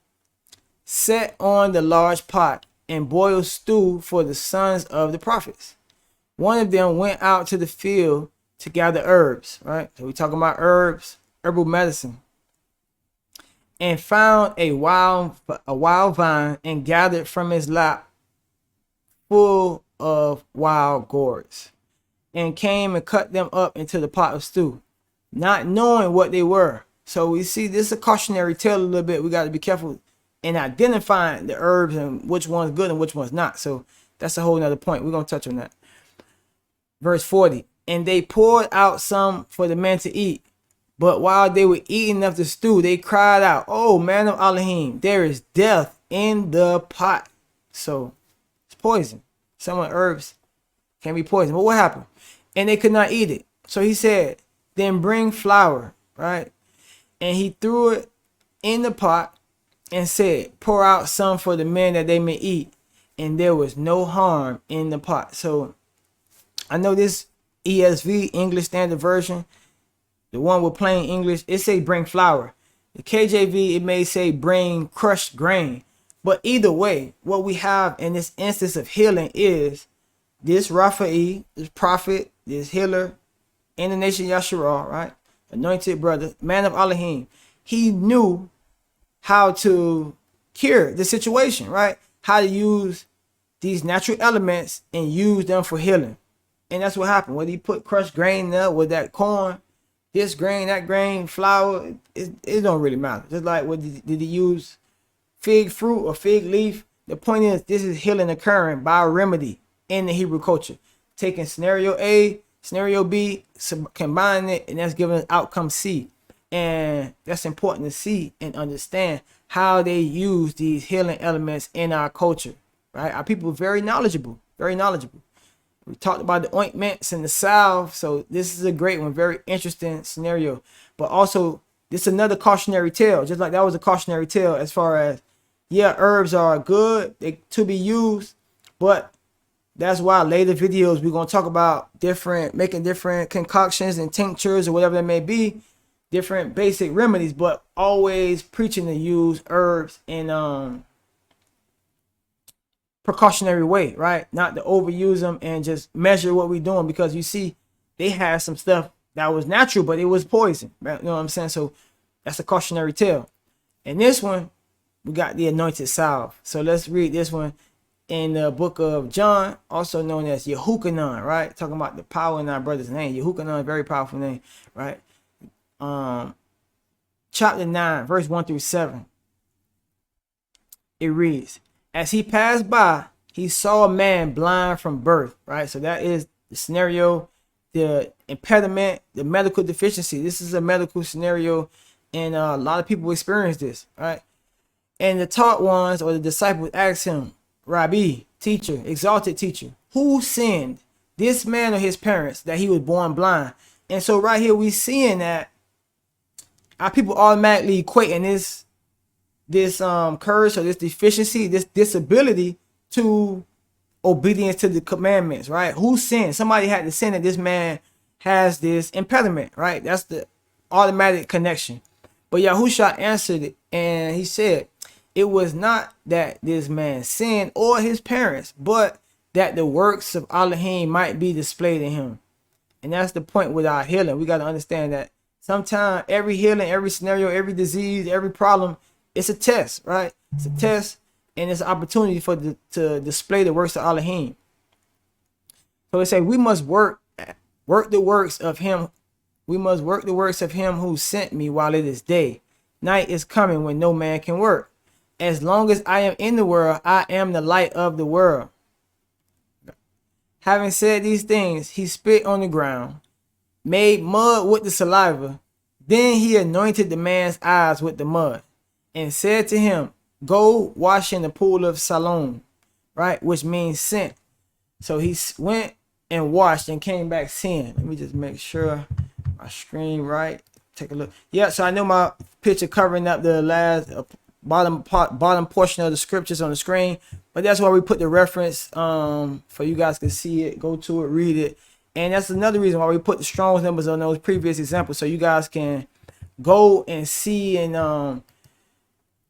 S1: set on the large pot and boil stew for the sons of the prophets. One of them went out to the field to gather herbs, right? So we're talking about herbs, herbal medicine. And found a wild vine and gathered from his lap full of wild gourds, and came and cut them up into the pot of stew, not knowing what they were. So we see this is a cautionary tale a little bit. We got to be careful in identifying the herbs and which one's good and which one's not. So that's a whole nother point. We're going to touch on that. Verse 40, and they poured out some for the men to eat. But while they were eating of the stew, they cried out, oh, man of Elohim, there is death in the pot. So it's poison. Some of the herbs can be poison. But what happened? And they could not eat it. So he said, then bring flour, right? And he threw it in the pot and said, pour out some for the men that they may eat. And there was no harm in the pot. So I know this ESV, English Standard Version, the one with plain English, it say bring flour. The KJV, it may say bring crushed grain. But either way, what we have in this instance of healing is this Rapha'y, this prophet, this healer in the nation Yahshua, right? Anointed brother, man of Elohim. He knew how to cure the situation, right? How to use these natural elements and use them for healing. And that's what happened. Whether he put crushed grain there with that corn, this grain, that grain, flour, it don't really matter. Just like what did he use fig fruit or fig leaf? The point is, this is healing occurring by a remedy in the Hebrew culture. Taking scenario A, scenario B, combining it, and that's giving us outcome C. And that's important to see and understand how they use these healing elements in our culture, right? Our people are very knowledgeable, very knowledgeable. We talked about the ointments and the salve, so this is a great one, very interesting scenario. But also, this is another cautionary tale, just like that was a cautionary tale as far as, yeah, herbs are good to be used, but that's why later videos we're going to talk about making different concoctions and tinctures or whatever that may be, different basic remedies, but always preaching to use herbs in precautionary way, right? Not to overuse them and just measure what we're doing, because you see they had some stuff that was natural, but it was poison, right? You know what I'm saying? So that's a cautionary tale. And this one, we got the anointed salve. So let's read this one in the book of John, also known as Yahuah, right? Talking about the power in our brother's name. Yahuah, very powerful name, right? Chapter 9, verse 1 through 7. It reads, as he passed by, he saw a man blind from birth, right? So that is the scenario, the impediment, the medical deficiency. This is a medical scenario, and a lot of people experience this, right? And the taught ones or the disciples asked him, Rabbi, teacher, exalted teacher, who sinned, this man or his parents, that he was born blind? And so right here we seeing that our people automatically equating this curse or this deficiency, this disability, to obedience to the commandments, right? Who sinned? Somebody had to sin that this man has this impediment, right? That's the automatic connection. But Yahusha answered it, and he said, it was not that this man sinned or his parents, but that the works of Elohim might be displayed in him. And that's the point with our healing. We got to understand that sometimes every healing, every scenario, every disease, every problem, it's a test, right? It's a test, and it's an opportunity to display the works of Elohim. So it says we must work the works of him. We must work the works of him who sent me while it is day. Night is coming when no man can work. As long as I am in the world, I am the light of the world. Having said these things, he spit on the ground, made mud with the saliva. Then he anointed the man's eyes with the mud, and said to him, go wash in the pool of Siloam, right? Which means sent. So he went and washed and came back seeing. Let me just make sure my screen right. Take a look. Yeah, so I know my picture covering up the last bottom portion of the scriptures on the screen, but that's why we put the reference for you guys to see it, go to it, read it. And that's another reason why we put the Strong's numbers on those previous examples, so you guys can go and see and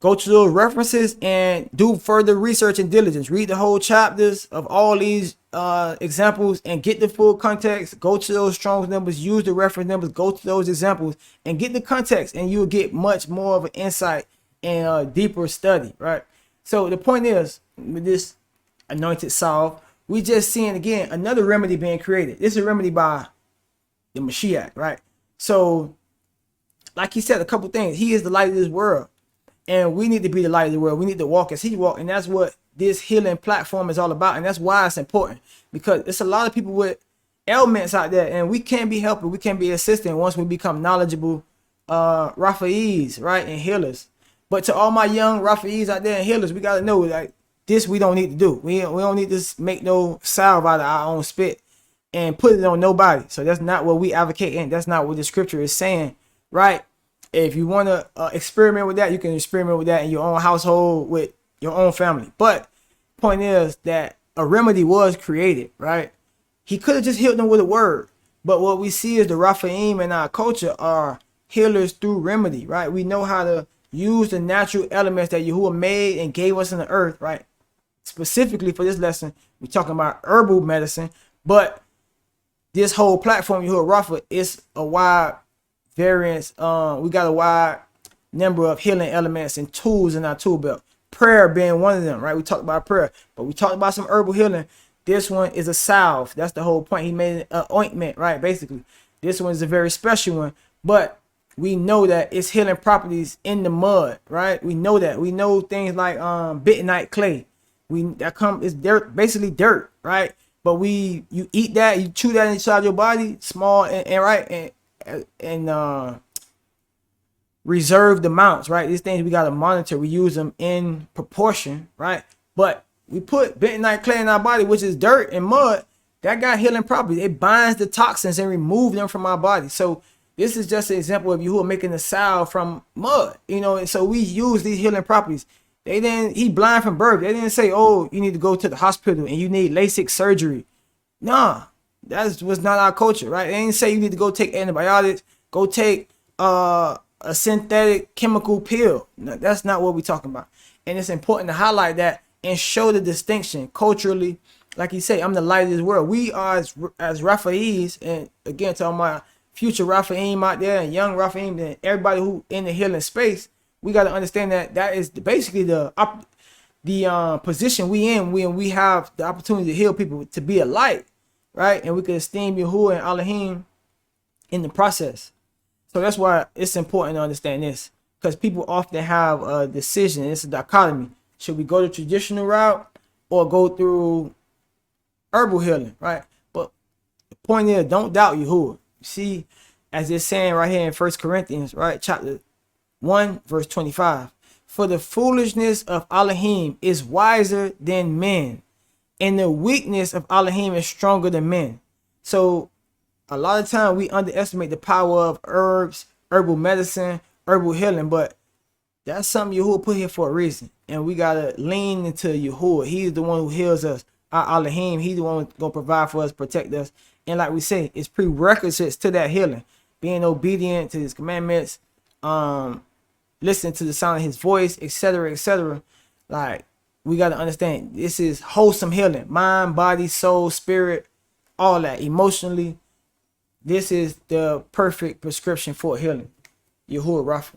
S1: go to those references and do further research and diligence. Read the whole chapters of all these examples and get the full context. Go to those Strong's numbers, use the reference numbers, go to those examples and get the context, and you'll get much more of an insight and a deeper study, right? So the point is, with this anointed salve, we just seeing again another remedy being created. This is a remedy by the Mashiach, right? So like he said, a couple things. He is the light of this world, and we need to be the light of the world. We need to walk as he walked, and that's what this healing platform is all about. And that's why it's important, because it's a lot of people with ailments out there, and we can't be helping, we can't be assisting once we become knowledgeable Rapha'ys, right, and healers. But to all my young Rapha'ys out there and healers, we gotta know like this we don't need to do. We don't need to make no salve out of our own spit and put it on nobody. So that's not what we advocate in. That's not what the scripture is saying, right? If you want to experiment with that, you can experiment with that in your own household with your own family. But point is that a remedy was created, right? He could have just healed them with a word. But what we see is the Raphaim in our culture are healers through remedy, right? We know how to use the natural elements that Yahuah made and gave us in the earth, right? Specifically for this lesson, we're talking about herbal medicine, but this whole platform, YahuahRapha, is a wide variance. We got a wide number of healing elements and tools in our tool belt. Prayer being one of them, right? We talked about prayer, but we talked about some herbal healing. This one is a salve. That's the whole point. He made an ointment, right? Basically, this one is a very special one, but we know that it's healing properties in the mud, right? We know that. We know things like bentonite clay. It's dirt, basically dirt, right? But you eat that, you chew that inside your body, small and reserved amounts, right? These things we gotta monitor. We use them in proportion, right? But we put bentonite clay in our body, which is dirt and mud. That got healing properties. It binds the toxins and removes them from our body. So this is just an example of Yahuah making a salve from mud, and so we use these healing properties. He blind from birth. They didn't say, oh, you need to go to the hospital and you need LASIK surgery. Nah, that was not our culture, right? They didn't say you need to go take antibiotics, go take a synthetic chemical pill. No, that's not what we're talking about. And it's important to highlight that and show the distinction culturally. Like you say, I'm the light of this world. We are as Rapha'ys, and again, to all my future Raphaim out there and young Raphaim and everybody who in the healing space, we got to understand that is basically the position we in when we have the opportunity to heal people, to be a light, right? And we can esteem Yahuah and Elohim in the process. So that's why it's important to understand this, because people often have a decision. It's a dichotomy. Should we go the traditional route or go through herbal healing, right? But the point is, don't doubt Yahuah. See, as it's saying right here in 1 Corinthians, right, chapter 1, verse 25. For the foolishness of Elohim is wiser than men, and the weakness of Elohim is stronger than men. So a lot of time we underestimate the power of herbs, herbal medicine, herbal healing, but that's something Yahuah put here for a reason. And we got to lean into Yahuah. He's the one who heals us. Our Elohim, he's the one who's going to provide for us, protect us. And like we say, it's prerequisites to that healing. Being obedient to his commandments, listening to the sound of his voice, etc., etc. Like, we got to understand, this is wholesome healing. Mind, body, soul, spirit, all that. Emotionally, this is the perfect prescription for healing. YahuahRapha.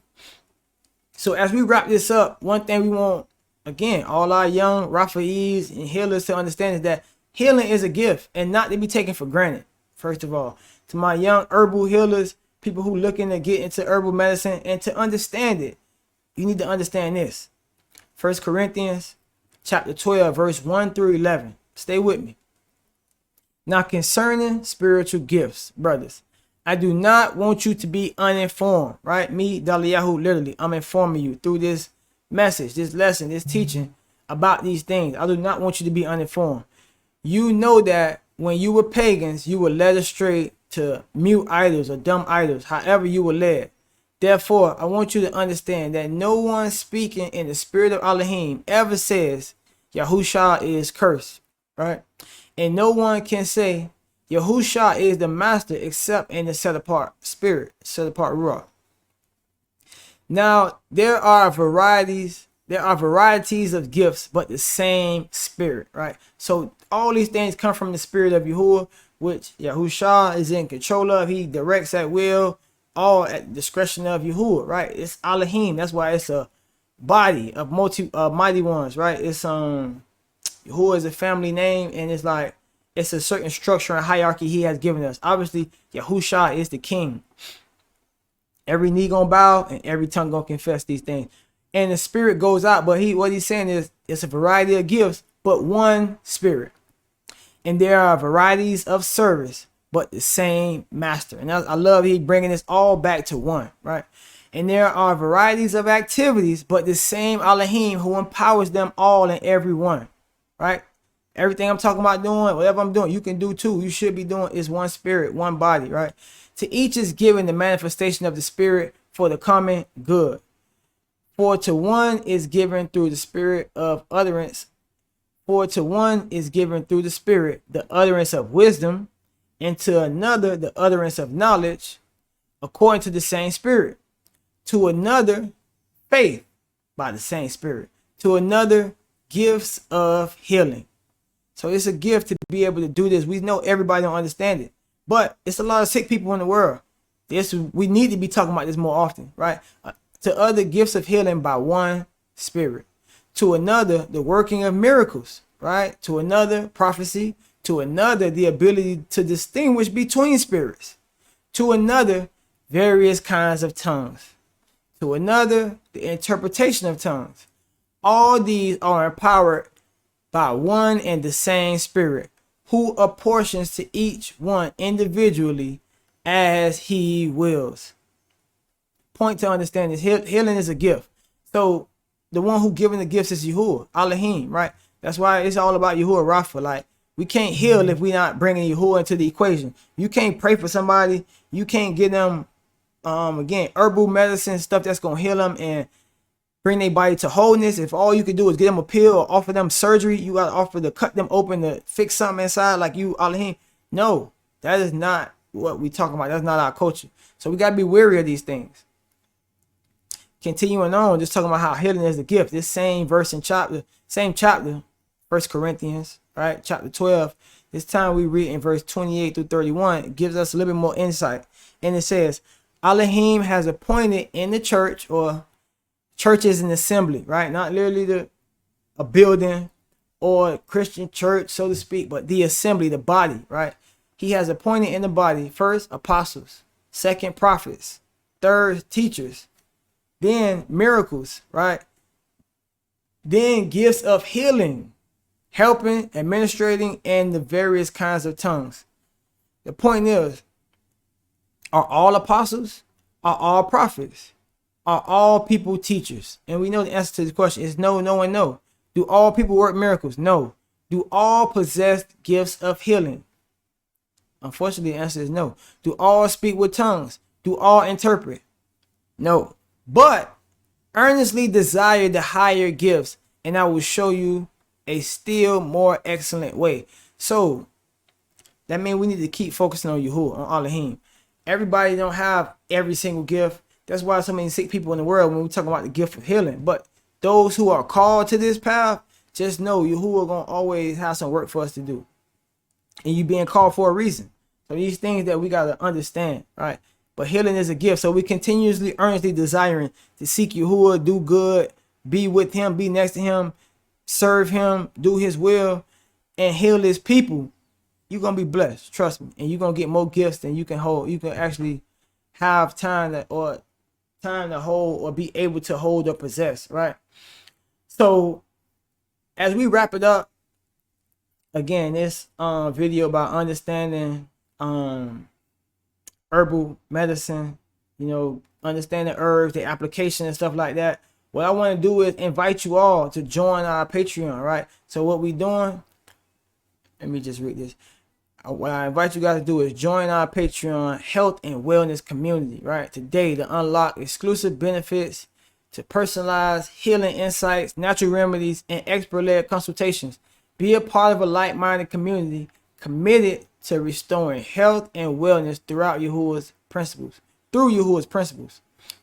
S1: So as we wrap this up, one thing we want, again, all our young Rapha'ys and healers to understand is that healing is a gift and not to be taken for granted. First of all, to my young herbal healers, people who looking to get into herbal medicine and to understand it, you need to understand this. 1 Corinthians chapter 12, verse 1 through 11. Stay with me. Now concerning spiritual gifts, brothers, I do not want you to be uninformed, right? Me, Daliyahu, literally, I'm informing you through this message, this lesson, this teaching about these things. I do not want you to be uninformed. You know that when you were pagans, you were led astray to mute idols or dumb idols, however you were led. Therefore, I want you to understand that no one speaking in the spirit of Elohim ever says Yahusha is cursed, right? And no one can say Yahusha is the master except in the set apart spirit, set apart Ruach. Now, there are varieties of gifts, but the same spirit, right? So all these things come from the spirit of Yahuah, which Yahusha is in control of. He directs at will, all at the discretion of Yahuah, right? It's Elohim. That's why it's a body of mighty ones, right? It's Yahuah is a family name, and it's like it's a certain structure and hierarchy he has given us. Obviously, Yahusha is the king. Every knee gonna bow and every tongue gonna confess these things. And the spirit goes out, but what he's saying is it's a variety of gifts, but one spirit. And there are varieties of service, but the same master. And I love he bringing this all back to one, right? And there are varieties of activities, but the same Elohim who empowers them all and every one, right? Everything I'm talking about doing, whatever I'm doing, you can do too. You should be doing is one spirit, one body, right? To each is given the manifestation of the spirit for the common good. For to one is given through the spirit of utterance. For to one is given through the spirit the utterance of wisdom, and to another the utterance of knowledge, according to the same spirit. To another, faith by the same spirit. To another, gifts of healing. So it's a gift to be able to do this. We know everybody don't understand it, but it's a lot of sick people in the world. We need to be talking about this more often, right? To other, gifts of healing by one spirit. To another, the working of miracles, right? To another, prophecy. To another, the ability to distinguish between spirits. To another, various kinds of tongues. To another, the interpretation of tongues. All these are empowered by one and the same spirit, who apportions to each one individually as he wills. Point to understand is healing is a gift. So the one who giving the gifts is Yahuah, Elohim, right? That's why it's all about YahuahRapha. Like, we can't heal if we're not bringing Yahuah into the equation. You can't pray for somebody. You can't get them, again, herbal medicine, stuff that's going to heal them and bring their body to wholeness. If all you can do is get them a pill or offer them surgery, you got to offer to cut them open to fix something inside like you, Elohim. No, that is not what we talking about. That's not our culture. So we got to be wary of these things. Continuing on, just talking about how healing is the gift. This same verse in same chapter, 1 Corinthians, right? Chapter 12. This time we read in verse 28 through 31. It gives us a little bit more insight. And it says, Elohim has appointed in the church, or church is an assembly, right? Not literally a building or Christian church, so to speak, but the assembly, the body, right? He has appointed in the body, first, apostles, second, prophets, third, teachers, then miracles, right? Then gifts of healing, helping, administrating, and the various kinds of tongues. The point is, are all apostles? Are all prophets? Are all people teachers? And we know the answer to this question is no, no, and no. Do all people work miracles? No. Do all possess gifts of healing? Unfortunately, the answer is no. Do all speak with tongues? Do all interpret? No. But earnestly desire the higher gifts, and I will show you a still more excellent way. So that means we need to keep focusing on Yahuah, on Elohim. Everybody don't have every single gift. That's why so many sick people in the world when we talk about the gift of healing. But those who are called to this path, just know Yahuah gonna always have some work for us to do. And you being called for a reason. So these things that we gotta understand, right? But healing is a gift. So we continuously, earnestly desiring to seek Yahuah, do good, be with him, be next to him, serve him, do his will, and heal his people. You're gonna be blessed, trust me. And you're gonna get more gifts than you can hold. You can actually have time to hold or be able to hold or possess, right? So as we wrap it up, again, this video about understanding herbal medicine, understanding herbs, the application and stuff like that. What I want to do is invite you all to join our Patreon, right? So what we doing, let me just read this. What I invite you guys to do is join our Patreon health and wellness community, right? Today to unlock exclusive benefits, to personalized healing insights, natural remedies, and expert-led consultations. Be a part of a like-minded community committed to restoring health and wellness throughout Yahuah's principles,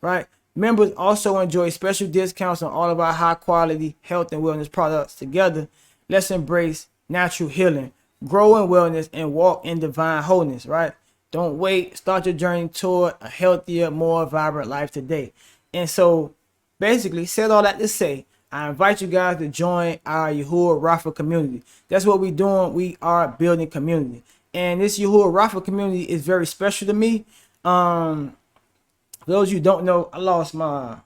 S1: right? Members also enjoy special discounts on all of our high-quality health and wellness products. Together, let's embrace natural healing, grow in wellness, and walk in divine wholeness, right? Don't wait. Start your journey toward a healthier, more vibrant life today. And so, basically, said all that to say, I invite you guys to join our YahuahRapha community. That's what we're doing. We are building community. And this YahuahRapha community is very special to me. For those of you who don't know, I lost my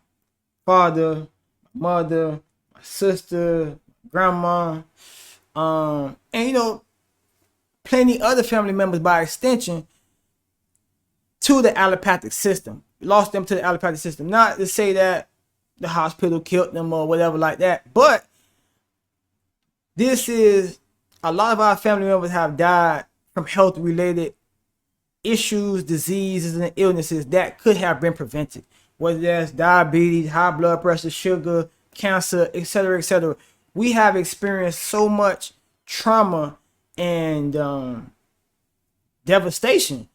S1: father, my mother, my sister, grandma, and plenty other family members by extension to the allopathic system. lost them to the allopathic system. Not to say that the hospital killed them or whatever like that, but this is, a lot of our family members have died from health related issues, diseases, and illnesses that could have been prevented. Whether that's diabetes, high blood pressure, sugar, cancer, etc., etc. We have experienced so much trauma and devastation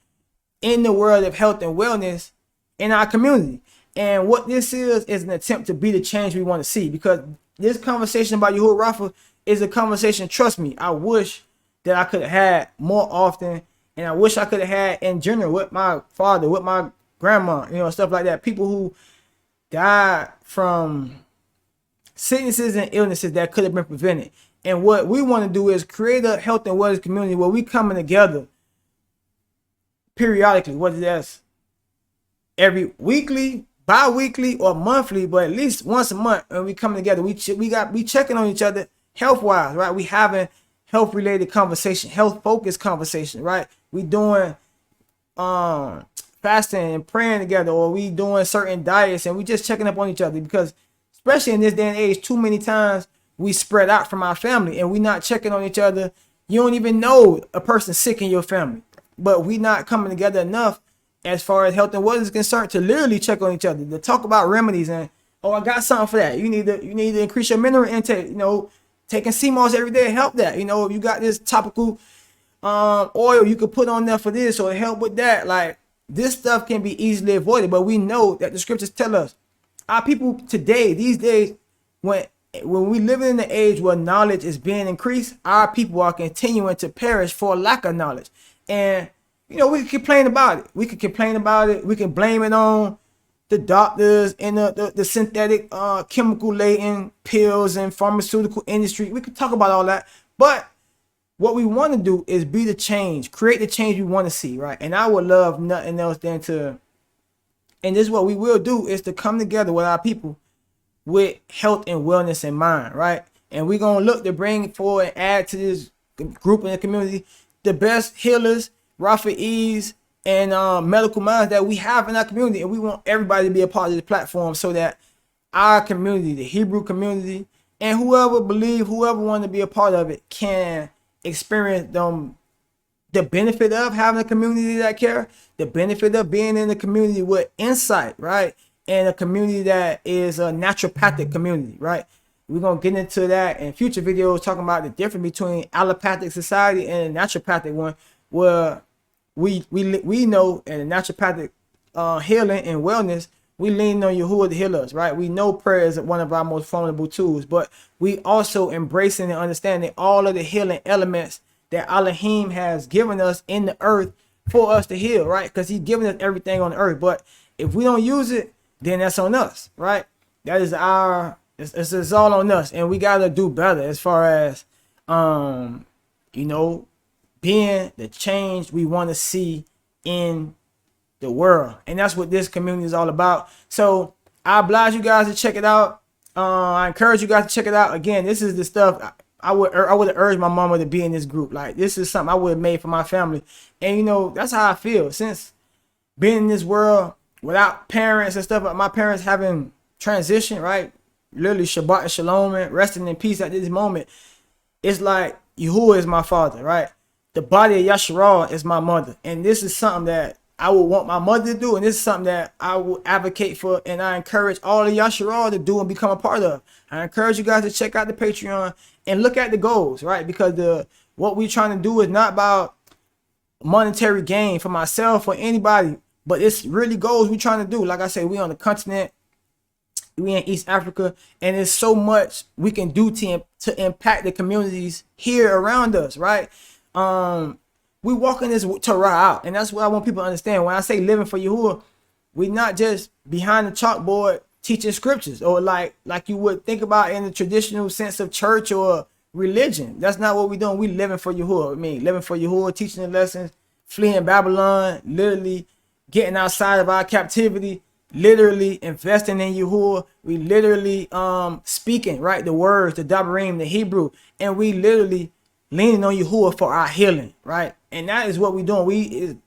S1: in the world of health and wellness in our community. And what this is an attempt to be the change we want to see, because this conversation about YahuahRapha is a conversation, trust me, I wish that I could have had more often, and I wish I could have had in general with my father, with my grandma, you know, stuff like that. People who died from sicknesses and illnesses that could have been prevented. And what we want to do is create a health and wellness community where we coming together periodically, whether that's every weekly, bi-weekly, or monthly, but at least once a month. And we coming together, we checking on each other health-wise, right? We having health-related conversation, health-focused conversation, right? We doing fasting and praying together, or we doing certain diets, and we just checking up on each other, because especially in this day and age, too many times we spread out from our family and we not checking on each other. You don't even know a person sick in your family, but we not coming together enough as far as health and wellness is concerned to literally check on each other, to talk about remedies and, oh, I got something for that. You need to increase your mineral intake. You know, taking sea moss every day help that. You know, if you got this topical oil you could put on there for this or help with that. Like, this stuff can be easily avoided, but we know that the scriptures tell us our people today, these days, when we live in the age where knowledge is being increased, our people are continuing to perish for lack of knowledge. And you know, we can complain about it. We can blame it on the doctors and the synthetic chemical laden pills and pharmaceutical industry. We could talk about all that, but what we want to do is be the change, create the change we want to see, right? And I would love nothing else than to, and this is what we will do, is to come together with our people with health and wellness in mind, right? And we're going to look to bring forward and add to this group in the community the best healers, Rapha'ys, and medical minds that we have in our community. And we want everybody to be a part of the platform so that our community, the Hebrew community, and whoever want to be a part of it can experience the benefit of having a community that care, the benefit of being in a community with insight, right? And a community that is a naturopathic community, right? We're going to get into that in future videos, talking about the difference between allopathic society and a naturopathic one, where we know in the naturopathic healing and wellness, we lean on Yahuah to heal us, right? We know prayer is one of our most formidable tools, but we also embracing and understanding all of the healing elements that Elohim has given us in the earth for us to heal, right? Because he's given us everything on the earth. But if we don't use it, then that's on us, right? That is it's all on us, and we got to do better as far as, you know, being the change we want to see in the world. And that's what this community is all about. So I oblige you guys to check it out. I encourage you guys to check it out. Again, this is the stuff I would have urged my mama to be in this group. Like, this is something I would have made for my family. And you know, that's how I feel. Since being in this world without parents and stuff, my parents having transitioned, right? Literally Shabbat and Shalom, and resting in peace at this moment. It's like Yahuah is my father, right? The body of Yasharal is my mother. And this is something that I would want my mother to do. And this is something that I will advocate for. And I encourage all of Yasharal to do and become a part of. I encourage you guys to check out the Patreon and look at the goals, right? Because what we're trying to do is not about monetary gain for myself or anybody, but it's really goals we're trying to do. Like I said, we on the continent. We in East Africa, and there's so much we can do to impact the communities here around us, right? We walking this Torah out, and that's what I want people to understand. When I say living for Yahuah, we not just behind the chalkboard teaching scriptures, or like you would think about in the traditional sense of church or religion. That's not what we're doing. We living for Yahuah. I mean, living for Yahuah, teaching the lessons, fleeing Babylon, literally getting outside of our captivity, literally investing in Yahuah. We literally speaking, right, the words, the Dabarim, the Hebrew, and we literally leaning on Yahuah for our healing, right? And that is what we're doing.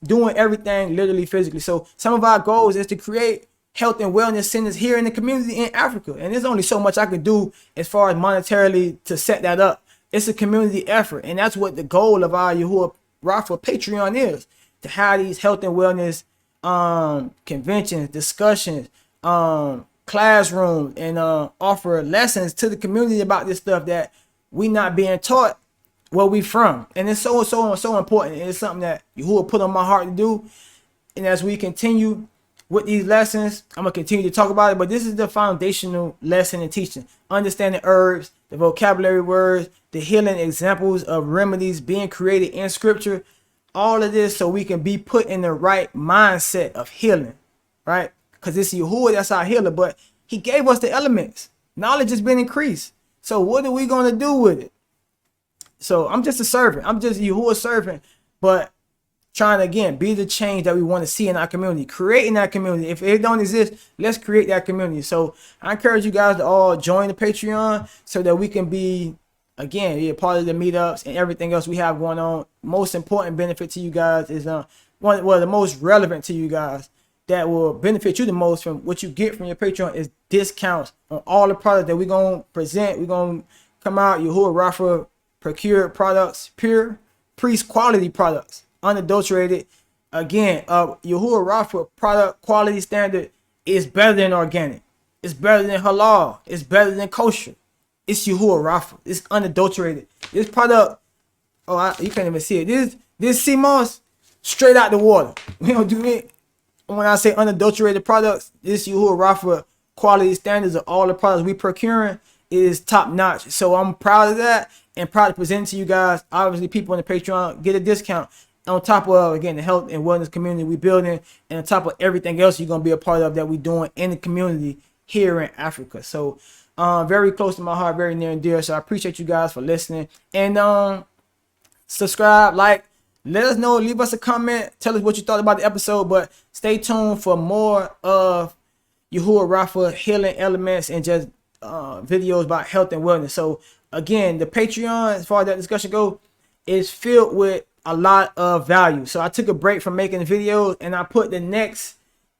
S1: doing everything literally physically. So some of our goals is to create health and wellness centers here in the community in Africa. And there's only so much I can do as far as monetarily to set that up. It's a community effort. And that's what the goal of our YahuahRapha Patreon is, to have these health and wellness conventions, discussions, classrooms, and offer lessons to the community about this stuff that we not being taught where we from. And it's so important. It's something that Yahuah put on my heart to do. And as we continue with these lessons, I'm gonna continue to talk about it, but this is the foundational lesson and teaching. Understanding herbs, the vocabulary words, the healing examples of remedies being created in scripture, all of this so we can be put in the right mindset of healing, right? Because it's Yahuah that's our healer, but he gave us the elements. Knowledge has been increased. So what are we gonna do with it? So I'm just a servant. I'm just Yahuah's servant, but trying to, again, be the change that we want to see in our community, creating that community. If it don't exist, let's create that community. So I encourage you guys to all join the Patreon so that we can be, again, a part of the meetups and everything else we have going on. Most important benefit to you guys is the most relevant to you guys that will benefit you the most from what you get from your Patreon is discounts on all the products that we're going to present. We're going to come out, YahuahRapha procured products, pure priest quality products, unadulterated. Again, YahuahRapha product quality standard is better than organic. It's better than halal. It's better than kosher. It's YahuahRapha. It's unadulterated. This product, you can't even see it. This sea moss straight out the water. We don't do it. When I say unadulterated products, this YahuahRapha quality standards of all the products we procuring is top notch. So I'm proud of that and proud to present to you guys. Obviously, people on the Patreon get a discount on top of, again, the health and wellness community we building, and on top of everything else you're gonna be a part of that we doing in the community here in Africa. So very close to my heart, very near and dear. So I appreciate you guys for listening, and subscribe, like, let us know, leave us a comment, tell us what you thought about the episode. But stay tuned for more of YahuahRapha healing elements and just videos about health and wellness. So again, the Patreon, as far as that discussion goes, is filled with a lot of value. So I took a break from making videos, and I put the next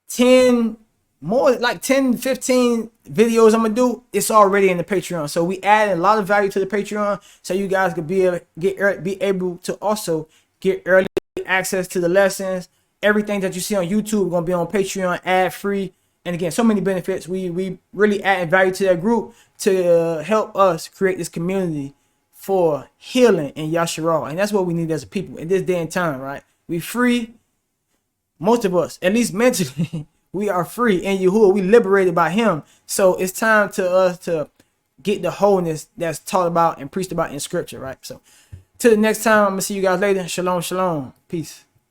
S1: 10 15 videos I'm gonna do, it's already in the Patreon. So we added a lot of value to the Patreon so you guys could be able to also get early access to the lessons. Everything that you see on YouTube gonna be on Patreon ad free. And again, so many benefits. We really adding value to that group to help us create this community for healing in Yasharal. And that's what we need as a people in this day and time, right? We free. Most of us, at least mentally, we are free in Yahuah. We liberated by him. So it's time to us to get the wholeness that's taught about and preached about in scripture, right? So till the next time, I'm going to see you guys later. Shalom, shalom. Peace.